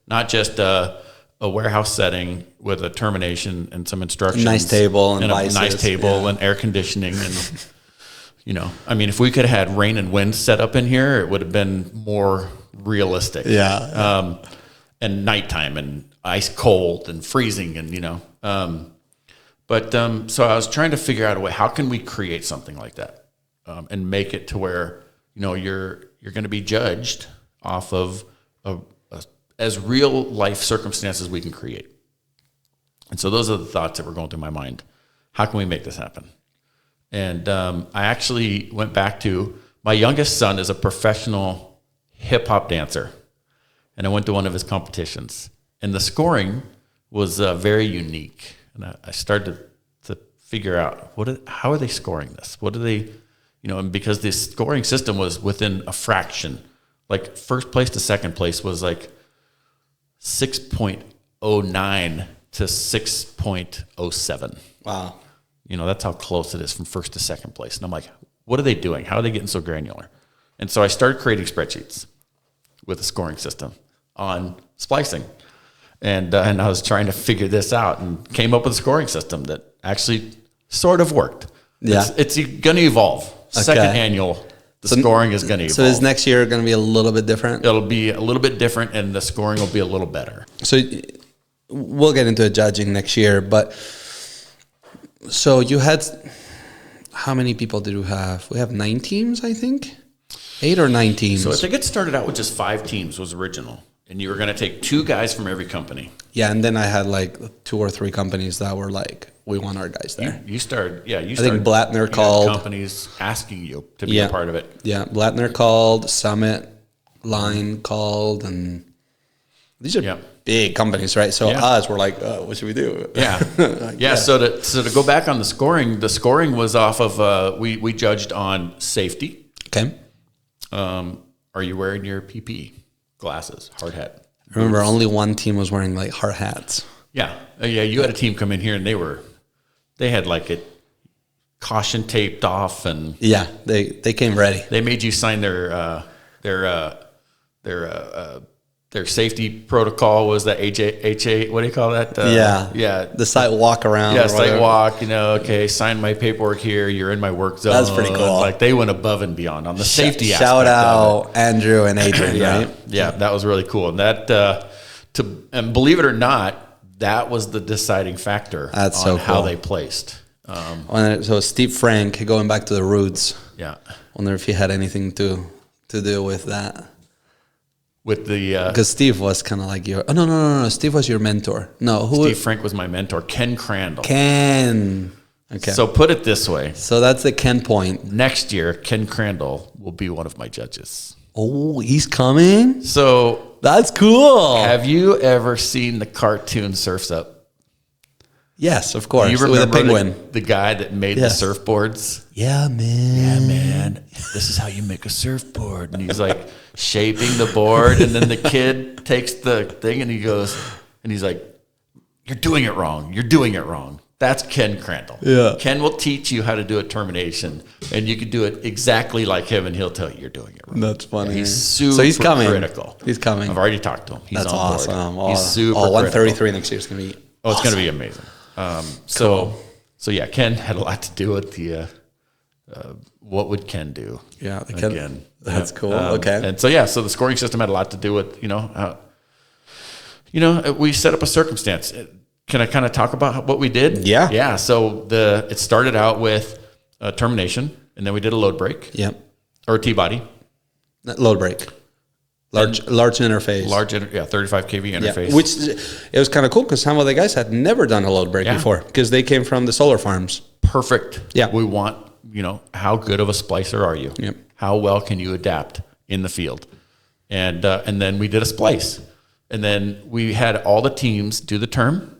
not just a warehouse setting with a termination and some instructions, nice table and a nice table and air conditioning. And, if we could have had rain and wind set up in here, it would have been more realistic. Yeah. And nighttime and ice cold and freezing and, so I was trying to figure out a way, how can we create something like that, and make it to where, you're going to be judged off of as real life circumstances we can create. And so those are the thoughts that were going through my mind. How can we make this happen? And I actually went back to, my youngest son is a professional hip hop dancer. And I went to one of his competitions. And the scoring was very unique. And I started to figure out, how are they scoring this? What do they, and because this scoring system was within a fraction, like first place to second place was like 6.09 to 6.07. Wow. That's how close it is from first to second place. And I'm like, what are they doing? How are they getting so granular? And so I started creating spreadsheets with a scoring system on splicing. And I was trying to figure this out and came up with a scoring system that actually sort of worked. Yeah. It's going to evolve. Second annual, scoring is going to evolve. So is next year going to be a little bit different? It'll be a little bit different, and the scoring will be a little better. So we'll get into the judging next year, but so you had, how many people did we have? We have 9 teams, I think. 8 or 9 teams. So I think it started out with just 5 teams was original. And you were going to take 2 guys from every company. Yeah, and then I had like 2 or 3 companies that were like, we want our guys there. You started. I think Blattner called. Companies asking you to be a part of it. Yeah, Blattner called, Summit Line called, and these are big companies, right? So us, we're like, what should we do? Yeah. So to go back on the scoring was off of, we judged on safety. Okay. Are you wearing your PPE? Glasses, hard hat. I remember only one team was wearing like hard hats. Yeah. You had a team come in here and they had like it caution taped off, and they came ready. They made you sign their safety protocol was that HA, what do you call that? The site walk around. Yeah, site walk, okay, sign my paperwork here, you're in my work zone. That's pretty cool. Like they went above and beyond on the safety aspect. Shout out Andrew and Adrian, right? Yeah, that was really cool. And that, and believe it or not, that was the deciding factor on how they placed. So Steve Frank, going back to the roots. Yeah. Wonder if he had anything to do with that. With the because Steve was kind of like your no Steve was your mentor. Steve Frank was my mentor. Ken Crandall. Okay. So put it this way. So that's the Ken point. Next year, Ken Crandall will be one of my judges. Oh, he's coming. So that's cool. Have you ever seen the cartoon Surf's Up? Yes, of course. Do you remember with a penguin? The guy that made the surfboards? Yeah, man. This is how you make a surfboard. And he's like shaping the board. And then the kid takes the thing and he goes, and he's like, you're doing it wrong. You're doing it wrong. That's Ken Crandall. Yeah. Ken will teach you how to do a termination. And you can do it exactly like him. And he'll tell you you're doing it wrong. That's funny. Yeah, he's super so he's coming. critical. He's coming. I've already talked to him. He's That's on board. Awesome. He's super 133 next year is going to be it's going to be amazing. So yeah, Ken had a lot to do with the what would Ken do? Yeah, again. That's cool. Okay, and so the scoring system had a lot to do with we set up a circumstance. Can I kind of talk about what we did? Yeah. Yeah. So it started out with a termination, and then we did a load break. Yep. Or a T-body. Load break. Large interface. 35 kV interface. Yeah. Which it was kind of cool because some of the guys had never done a load break before because they came from the solar farms. Perfect. Yeah. We want, how good of a splicer are you? Yep. How well can you adapt in the field? And then we did a splice. And then we had all the teams do the term,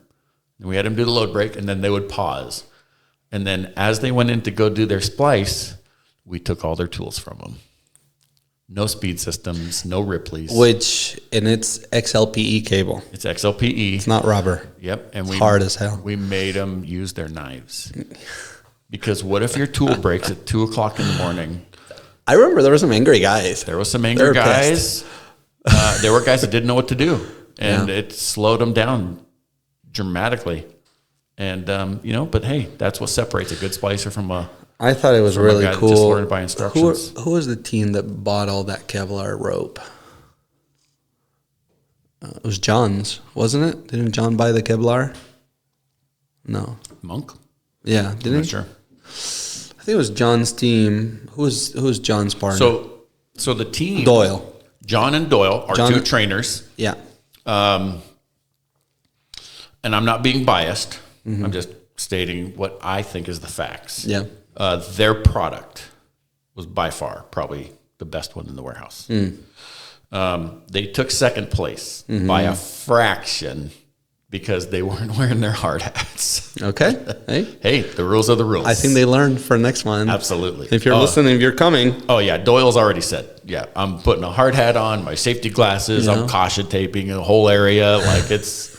and we had them do the load break, and then they would pause. And then as they went in to go do their splice, we took all their tools from them. No speed systems, no Ripleys. And it's XLPE cable. It's XLPE. It's not rubber. Yep. And it's hard as hell. We made them use their knives. Because what if your tool breaks at 2 o'clock in the morning? I remember there were some angry guys. There were some angry guys. There were guys that didn't know what to do. And it slowed them down dramatically. And, but hey, that's what separates a good splicer from a... I thought it was really cool. Just learned by instructions. Who was the team that bought all that Kevlar rope? It was John's, wasn't it? Didn't John buy the Kevlar? No. Monk? Yeah, didn't he? Sure. I think it was John's team. Who was John's partner? So the team... Doyle. John and Doyle are two trainers. Yeah. And I'm not being biased. I'm just stating what I think is the facts. Yeah. Their product was by far probably the best one in the warehouse. They took second place by a fraction because they weren't wearing their hard hats. Okay. Hey, the rules are the rules. I think they learned for next one. Absolutely. If you're listening, if you're coming. Oh, yeah. Doyle's already said, I'm putting a hard hat on, my safety glasses, I'm caution taping the whole area. Like it's,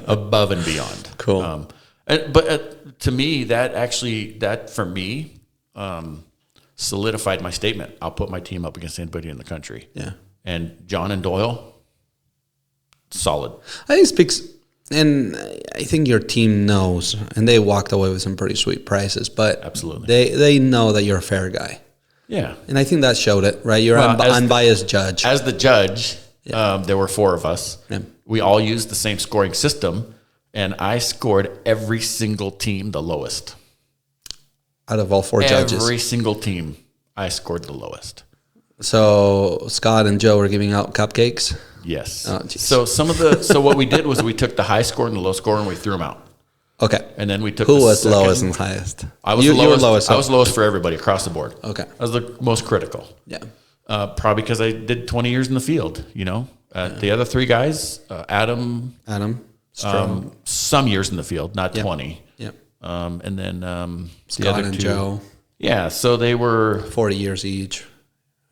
above and beyond. Cool. But to me, that for me, solidified my statement. I'll put my team up against anybody in the country. Yeah. And John and Doyle, solid. I think it speaks, and I think your team knows, and they walked away with some pretty sweet prices, but absolutely, they know that you're a fair guy. Yeah. And I think that showed it, right? You're an unbiased judge. As the judge, there were 4 of us. Yeah. We all used the same scoring system, and I scored every single team the lowest. Out of all 4 judges. Every single team, I scored the lowest. So Scott and Joe were giving out cupcakes? Yes. Oh, so what we did was we took the high score and the low score and we threw them out. Okay. And then we took Who was lowest and highest? I was the lowest. You were lowest. I was lowest for everybody across the board. Okay. I was the most critical. Yeah. Probably because I did 20 years in the field, The other 3 guys, Adam, Strong. Some years in the field, not 20. Yep. And then Scott the other and 2, Joe. Yeah, so they were 40 years each.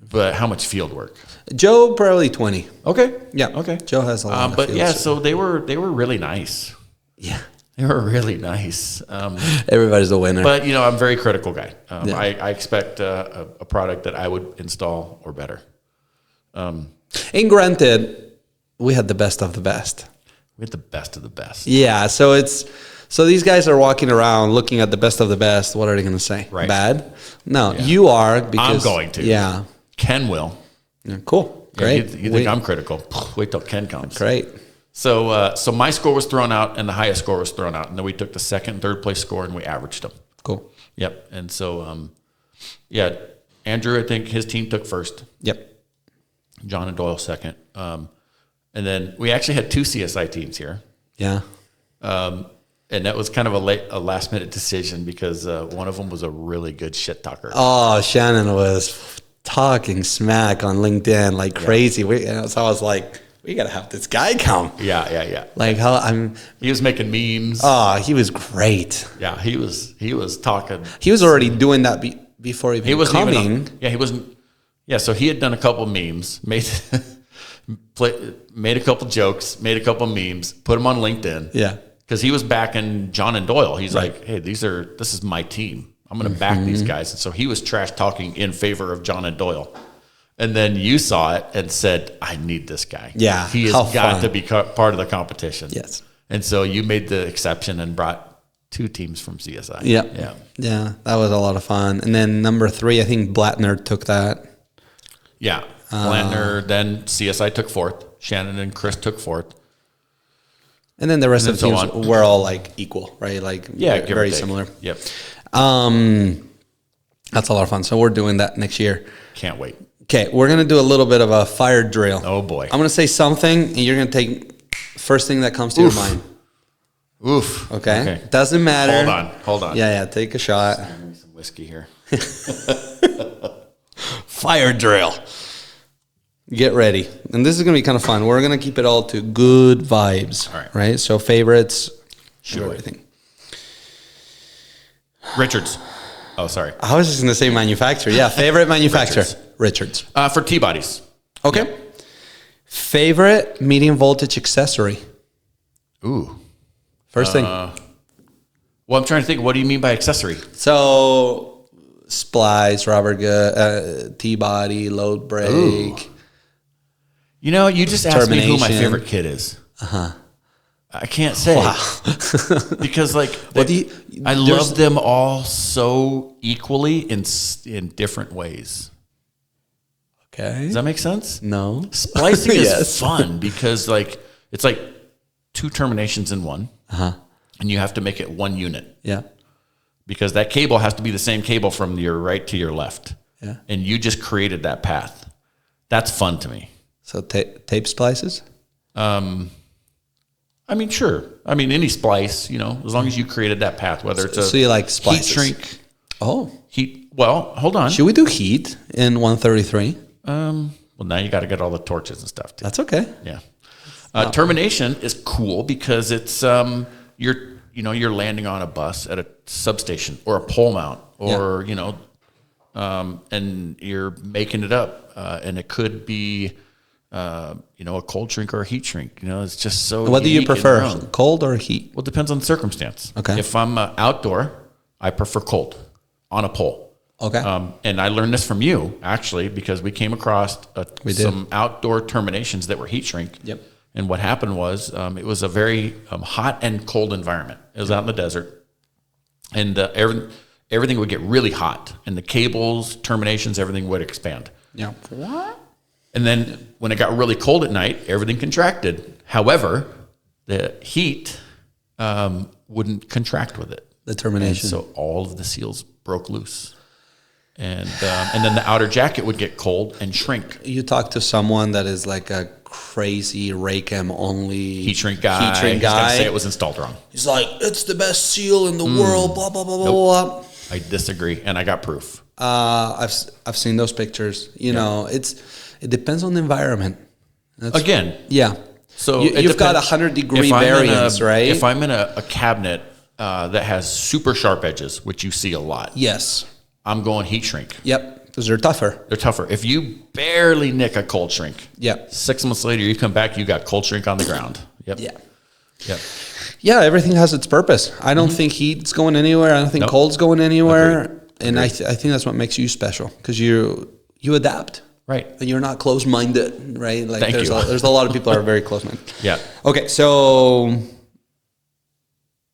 But how much field work? Joe probably 20. Okay. Yeah. Okay. Joe has a lot. But so they were really nice. Yeah. They were really nice. Everybody's a winner. But I'm a very critical guy. I expect a product that I would install or better. And granted, we had the best of the best. We had the best of the best. Yeah. So these guys are walking around looking at the best of the best. What are they going to say? Right. Bad? No, you are. Because I'm going to. Yeah. Ken will. Yeah, cool. Great. You think I'm critical? Wait till Ken comes. Great. So my score was thrown out and the highest score was thrown out. And then we took the second and third place score and we averaged them. Cool. Yep. And so, Andrew, I think his team took first. Yep. John and Doyle second. And then we actually had 2 CSI teams here. Yeah. And that was kind of a last minute decision because one of them was a really good shit talker. Oh, Shannon was talking smack on LinkedIn like crazy. So I was like, we got to have this guy come. Yeah. Like he was making memes. Oh, he was great. Yeah, he was talking. He was already doing that before he was coming. He wasn't. Yeah, so he had done a couple memes, made a couple jokes, made a couple memes, put them on LinkedIn. Yeah. Because he was backing John and Doyle. He's like, hey, this is my team. I'm going to back these guys. And so he was trash talking in favor of John and Doyle. And then you saw it and said, I need this guy. Yeah. He has got to be part of the competition. Yes. And so you made the exception and brought 2 teams from CSI. Yeah. Yeah. That was a lot of fun. And then number 3, I think Blattner took that. Yeah. Blattner, then CSI took 4th. Shannon and Chris took 4th. And then the rest of the and so teams were all like equal, right? Like very similar. Yep. That's a lot of fun. So we're doing that next year. Can't wait. Okay, we're gonna do a little bit of a fire drill. Oh boy. I'm gonna say something, and you're gonna take first thing that comes to your mind. Oof. Okay. Doesn't matter. Hold on. Yeah. Take a shot. Give me some whiskey here. Fire drill. Get ready. And this is going to be kind of fun. We're going to keep it all to good vibes. All right. Right? So favorites. Sure. Everything. Richards. Oh, sorry. I was just going to say manufacturer. Yeah. Favorite manufacturer. Richards. For T-bodies. Okay. Yep. Favorite medium voltage accessory. Ooh. First thing. Well, I'm trying to think. What do you mean by accessory? So splice, rubber gut, T-body, load brake. Ooh. You know, you just asked me who my favorite kid is. I can't say. Wow. Because like I love them all so equally in different ways. Okay. Does that make sense? No. Splicing is fun because like it's like 2 terminations in one. And you have to make it one unit. Yeah. Because that cable has to be the same cable from your right to your left. Yeah. And you just created that path. That's fun to me. So tape splices? I mean, sure. I mean, any splice, you know, as long as you created that path, whether it's so you like splices. Heat shrink. Oh. Well, hold on. Should we do heat in 133? Well, now you got to get all the torches and stuff too. That's okay. Yeah. Termination is cool because it's you're landing on a bus at a substation or a pole mount or and you're making it up and it could be a cold shrink or a heat shrink. You know, it's just so. What do you prefer, cold or heat? Well, it depends on the circumstance. Okay. If I'm outdoor, I prefer cold on a pole. Okay. And I learned this from you actually because we came across some outdoor terminations that were heat shrink. Yep. And what happened was it was a very hot and cold environment. It was out in the desert, and everything would get really hot, and the cables, terminations, everything would expand. Yeah. What? And then when it got really cold at night, everything contracted. However, the heat wouldn't contract with it. The termination. And so all of the seals broke loose. And then the outer jacket would get cold and shrink. You talk to someone that is like a crazy Raychem only heat shrink guy. He's gonna say it was installed wrong. He's like, it's the best seal in the world. Blah blah blah blah blah. I disagree, and I got proof. I've seen those pictures. You know, it depends on the environment. Yeah. So you've got 100-degree variance, right? If I'm in a cabinet that has super sharp edges, which you see a lot, yes, I'm going heat shrink. Yep, because they're tougher. They're tougher. If you barely nick a cold shrink, 6 months later you come back, you got cold shrink on the ground. Yep. Yeah. Yep. Yeah, everything has its purpose. I don't think heat's going anywhere. I don't think cold's going anywhere. Agreed. And I think that's what makes you special because you adapt. Right. And you're not closed-minded, right? Like Thank you. There's a lot of people that are very close-minded. Yeah. Okay, so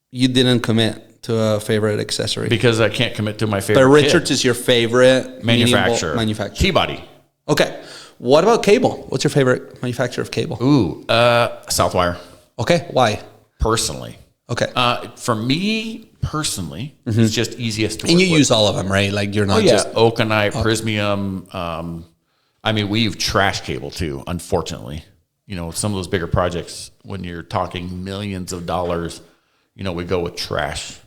you didn't commit to a favorite accessory. Because I can't commit to my favorite But Richards is your favorite manufacturer. T-body. Okay. What about cable? What's your favorite manufacturer of cable? Ooh, Southwire. Okay, why? Personally. Okay. For me, personally, it's just easiest to work And you with. use all of them, right? Like you're not just... Okanite, Prismium. I mean, we use trash cable too, unfortunately. You know, some of those bigger projects, when you're talking millions of dollars, you know, we go with trash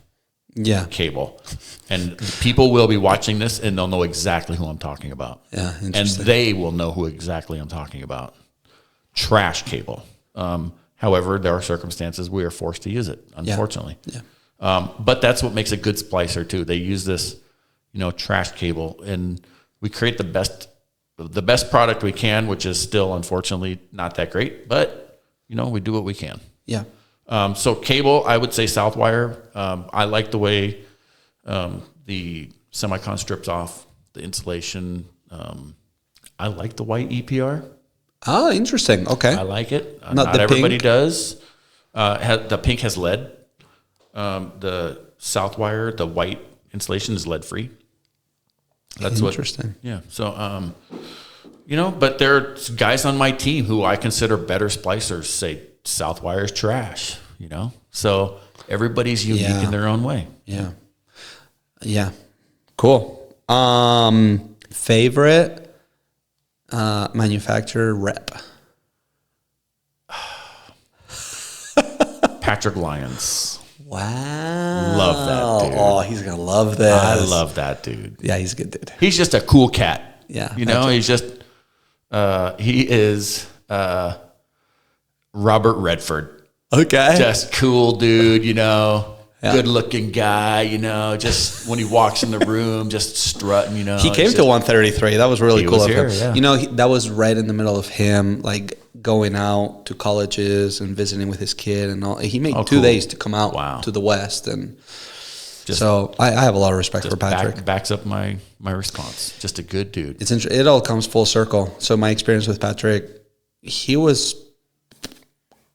cable. And people will be watching this and they'll know exactly who I'm talking about. Yeah, and interesting. they will know who exactly I'm talking about. Trash cable. However, there are circumstances we are forced to use it, unfortunately. Yeah. But that's what makes a good splicer too. They use this, trash cable, and we create the best product we can, which is still unfortunately not that great, but we do what we can. Yeah. So cable, I would say Southwire. I like the way the semicon strips off the insulation. I like the white EPR. Oh, interesting. Okay. I like it. Not everybody pink? does. The pink has lead. The Southwire, the white insulation is lead free. That's interesting. Yeah. So, but there's guys on my team who I consider better splicers say Southwire is trash. you know? So everybody's unique in their own way. Yeah. Yeah. Cool. Favorite manufacturer rep? Patrick Lyons. Wow. Love that dude. Oh, he's going to love this. I love that dude. Yeah, he's a good dude. He's just a cool cat. Yeah. You know, he's just, he is Robert Redford. Okay. Just cool dude, you know, good looking guy, you know, just when he walks in the room, just strutting, you know. He came to 133. That was really cool of him. Yeah. You know, that was right in the middle of him, like going out to colleges and visiting with his kid and all. He made 2 days to come out to the West. And so I have a lot of respect for Patrick. Backs up my response. Just a good dude. It all comes full circle. So my experience with Patrick, he was,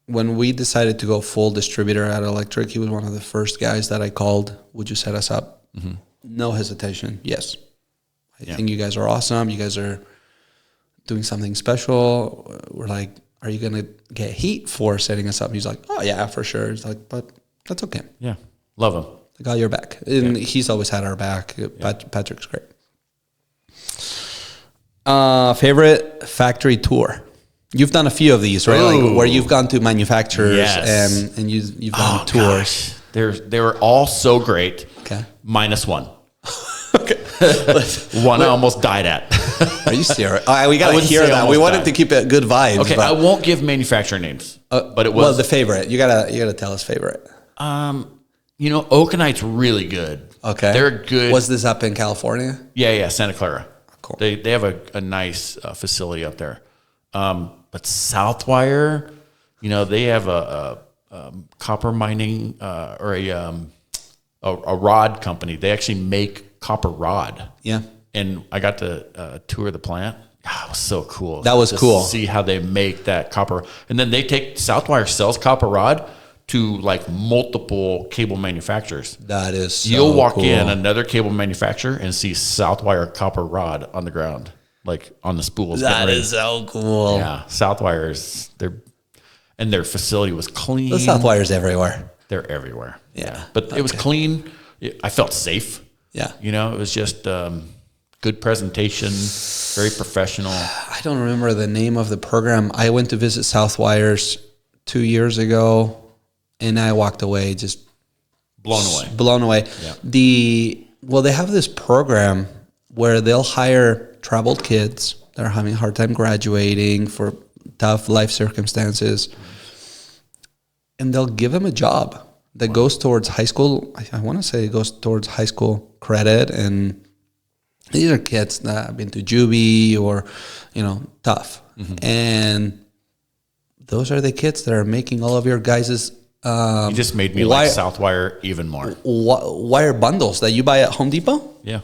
when we decided to go full distributor at Electric, he was one of the first guys that I called. Would you set us up? Mm-hmm. No hesitation. Yes. I think you guys are awesome. You guys are doing something special. We're like, are you going to get heat for setting us up? He's like, oh, yeah, for sure. He's like, but that's okay. Yeah. Love him. I got your back. And he's always had our back. Patrick's great. Favorite factory tour? You've done a few of these, right? Like where you've gone to manufacturers and you've done tours. They were all so great. Okay. Minus one. Okay. One I almost died at. Are you serious? We got to hear that. We wanted to keep it good vibes. Okay, I won't give manufacturer names, but it was. Well, the favorite. You gotta tell us favorite. You know, Okanite's really good. Okay. They're good. Was this up in California? Yeah, Santa Clara. Cool. They have a nice facility up there. But Southwire, you know, they have a copper mining or a rod company. They actually make copper rod. Yeah. And I got to tour the plant. Oh, it was so cool. That was cool. See how they make that copper. And then they take Southwire sells copper rod to like multiple cable manufacturers. That is so You'll walk cool. in another cable manufacturer and see Southwire copper rod on the ground, like on the spools. That is so cool. Yeah, Southwires, their facility was clean. The Southwire's everywhere. They're everywhere. Yeah. But it was clean. I felt safe. Yeah. You know, it was just good presentation, very professional. I don't remember the name of the program. I went to visit Southwires 2 years ago, and I walked away just blown away. Yeah. They have this program where they'll hire troubled kids that are having a hard time graduating for tough life circumstances, and they'll give them a job that goes towards high school. I want to say it goes towards high school credit, and these are kids that have been to juvie or, you know, tough. Mm-hmm. And those are the kids that are making all of your guys' you just made me like Southwire even more. Wire bundles that you buy at Home Depot. Yeah.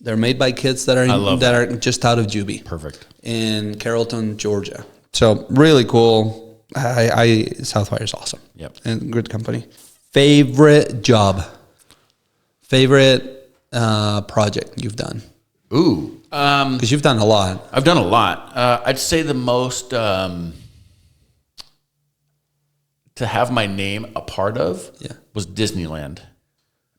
They're made by kids that are just out of juvie. Perfect. In Carrollton, Georgia. So really cool. Southwire is awesome. Yep. And good company. Favorite job. Favorite project you've done. Ooh. Because you've done a lot. I've done a lot. I'd say the most to have my name a part of was Disneyland,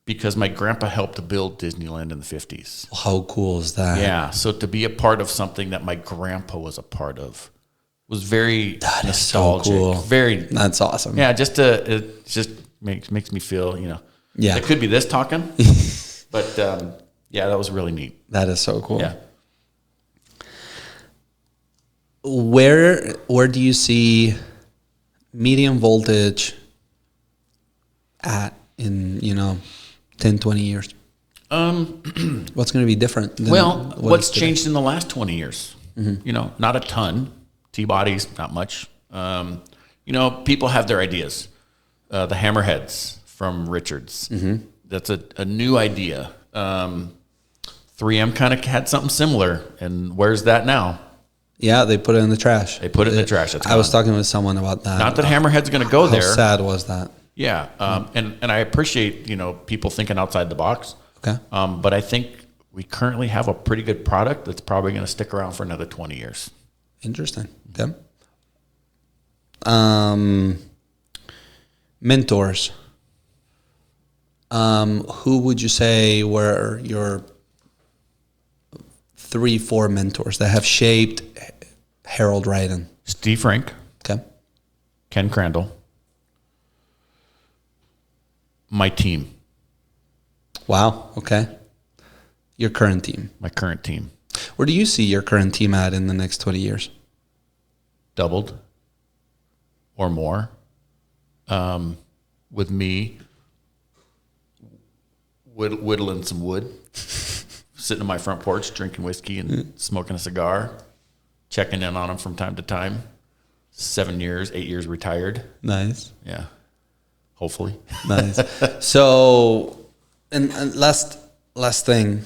because my grandpa helped to build Disneyland in the 50s. How cool is that? Yeah. So to be a part of something that my grandpa was a part of was very nostalgic. So cool. That's awesome. Yeah. It just makes me feel, you know, it could be this talking, but that was really neat. That is so cool. Yeah. Where do you see medium voltage at in, 10, 20 years? What's going to be different? What's changed in the last 20 years? Mm-hmm. Not a ton. T-bodies, not much. People have their ideas. The hammerheads from Richards. Mm-hmm. That's a new idea. 3M kind of had something similar, and where's that now? Yeah, they put it in the trash. I was talking with someone about that. Not that Hammerhead's going to go there. How sad was that? Yeah, and I appreciate people thinking outside the box. Okay. But I think we currently have a pretty good product that's probably going to stick around for another 20 years. Interesting. Okay. Mentors. Who would you say were your 3-4 mentors that have shaped Harold Ryden? Steve Frank. Okay. Ken Crandall. My team. Wow. Okay. Your current team. My current team. Where do you see your current team at in the next 20 years? Doubled or more. With me whittling some wood, sitting on my front porch, drinking whiskey and smoking a cigar, checking in on them from time to time. 7 years, 8 years retired. Nice. Yeah. Hopefully. Nice. So, and last thing,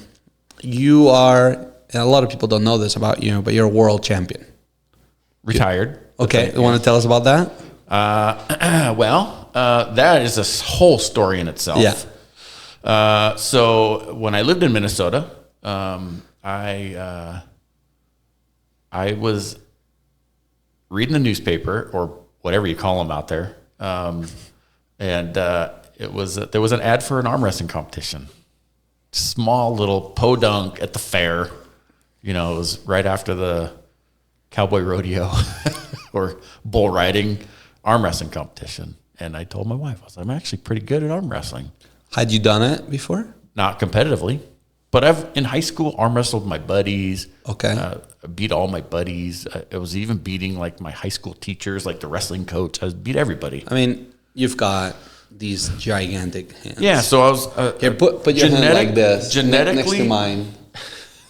you are, and a lot of people don't know this about you, but you're a world champion. Retired. Okay. You want to tell us about that? That is a whole story in itself. Yeah. So when I lived in Minnesota, I was reading the newspaper or whatever you call them out there, and there was an ad for an arm wrestling competition. Small little podunk at the fair. You know, it was right after the cowboy rodeo or bull riding arm wrestling competition. And I told my wife, I was like, I'm actually pretty good at arm wrestling. Had you done it before? Not competitively, but I've in high school arm wrestled my buddies. Okay. I beat all my buddies. I was even beating like my high school teachers, like the wrestling coach. I beat everybody. I mean, you've got these gigantic hands. Yeah. So I was Here, put your hand like this, genetically next to mine.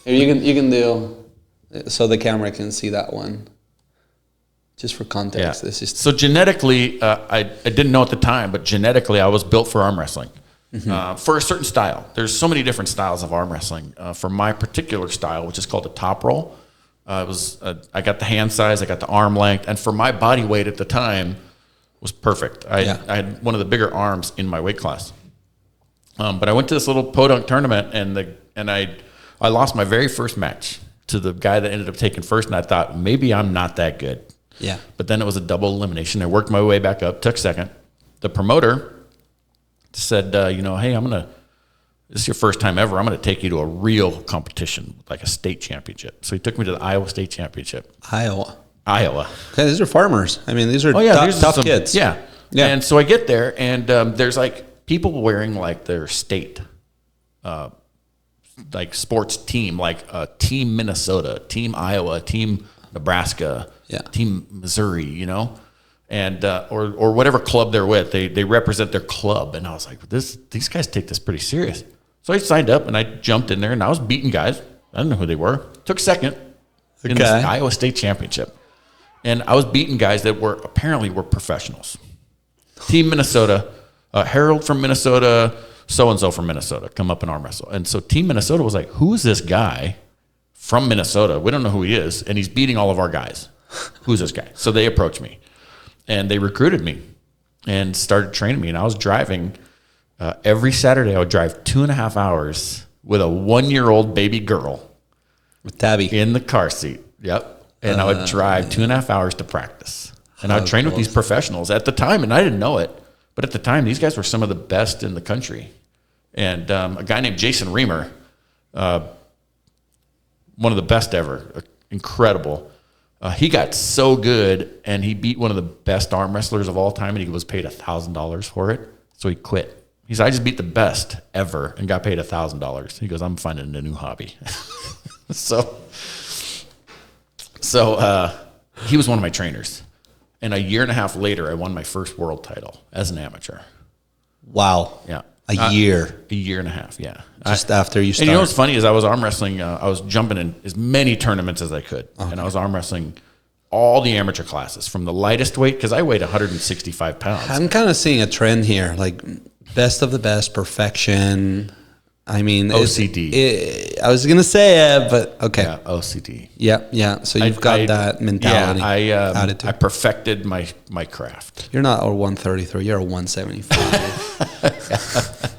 Here, you can do so the camera can see that one. Just for context, Yeah. this is So genetically, I didn't know at the time, but genetically, I was built for arm wrestling. For a certain style. There's so many different styles of arm wrestling. For my particular style, which is called a top roll, I got the hand size, I got the arm length, and for my body weight at the time, was perfect. I had one of the bigger arms in my weight class. But I went to this little podunk tournament, and I lost my very first match to the guy that ended up taking first, and I thought maybe I'm not that good. Yeah. But then it was a double elimination. I worked my way back up, took second. The promoter said, hey, this is your first time ever. I'm going to take you to a real competition, like a state championship. So he took me to the Iowa State Championship. Iowa. Okay, these are farmers. I mean, these are tough kids. Yeah. And so I get there, and there's like people wearing like their state like sports team, like Team Minnesota, Team Iowa, Team Nebraska, Team Missouri, and or whatever club they're with. They represent their club, and I was like, these guys take this pretty serious. So I signed up and I jumped in there, and I was beating guys. I didn't know who they were. Took second in this Iowa State Championship, and I was beating guys that were professionals. Team Minnesota, Harold from Minnesota, so and so from Minnesota, come up and arm wrestle. And so Team Minnesota was like, who is this guy from Minnesota? We don't know who he is, and he's beating all of our guys. Who's this guy? So they approached me, and they recruited me and started training me. And I was driving every Saturday. I would drive 2.5 hours with a 1-year-old baby girl with Tabby in the car seat. Yep. And I would drive 2.5 hours to practice. And I would train with these professionals at the time, and I didn't know it. But at the time, these guys were some of the best in the country. And a guy named Jason Reamer, one of the best ever, incredible. He got so good, and he beat one of the best arm wrestlers of all time, and he was paid $1,000 for it. So he quit. He said, I just beat the best ever and got paid $1,000. He goes, I'm finding a new hobby. So he was one of my trainers. And a year and a half later, I won my first world title as an amateur. Wow. Yeah. A year. A year and a half, yeah. Just after you started. And you know what's funny is I was arm wrestling, I was jumping in as many tournaments as I could. Okay. And I was arm wrestling all the amateur classes from the lightest weight, because I weighed 165 pounds. I'm kind of seeing a trend here, like best of the best, perfection. I mean, OCD. I was going to say it, but okay. Yeah, OCD. Yeah. So you've got that mentality. Yeah, I perfected my craft. You're not a 133, you're a 175.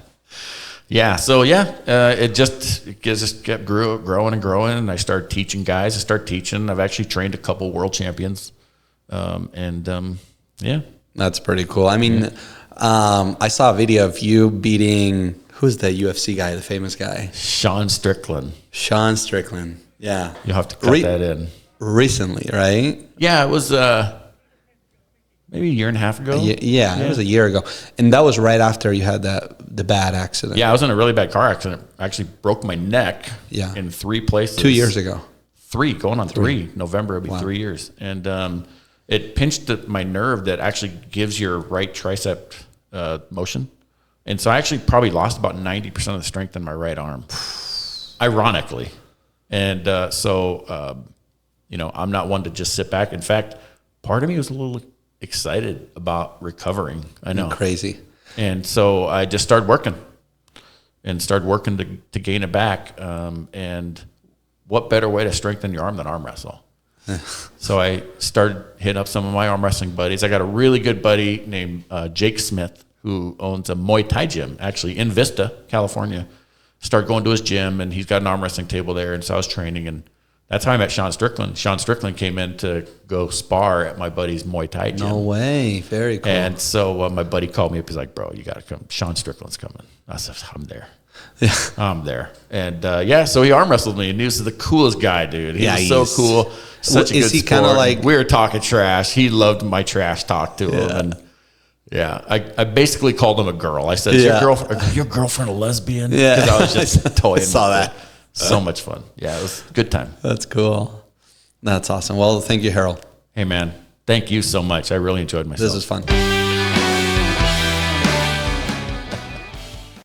Yeah, so it just kept growing and growing, and I started teaching guys. I've actually trained a couple world champions, yeah. That's pretty cool. I mean, I saw a video of you beating, who's the UFC guy, the famous guy? Sean Strickland. Sean Strickland. Yeah. You'll have to cut that in. Recently, right? Yeah, it was maybe a year and a half ago. Yeah, it was a year ago. And that was right after you had the bad accident. Yeah, I was in a really bad car accident. I actually broke my neck in 3 places. 2 years ago. 3, going on 3. November, it'll be 3 years. And it pinched my nerve that actually gives your right tricep motion. And so I actually probably lost about 90% of the strength in my right arm, ironically. And I'm not one to just sit back. In fact, part of me was a little excited about recovering. I know. Crazy. And so I just started working to gain it back. And what better way to strengthen your arm than arm wrestle? So I started hitting up some of my arm wrestling buddies. I got a really good buddy named Jake Smith, who owns a Muay Thai gym, actually in Vista, California. Started going to his gym, and he's got an arm wrestling table there. And so I was training, and that's how I met Sean Strickland. Sean Strickland came in to go spar at my buddy's Muay Thai gym. No way. Very cool. And so my buddy called me up. He's like, bro, you got to come. Sean Strickland's coming. I said, I'm there. Yeah. I'm there. And so he arm wrestled me, and he was the coolest guy, dude. He was so cool. Such a good sport. Is he kind of like... We were talking trash. He loved my trash talk to him. And I basically called him a girl. I said, is your girlfriend a lesbian? Yeah. Because I was just toying. I saw that. So much fun. Yeah, it was a good time. That's cool. That's awesome. Well, thank you, Harold. Hey, man. Thank you so much. I really enjoyed myself. This is fun.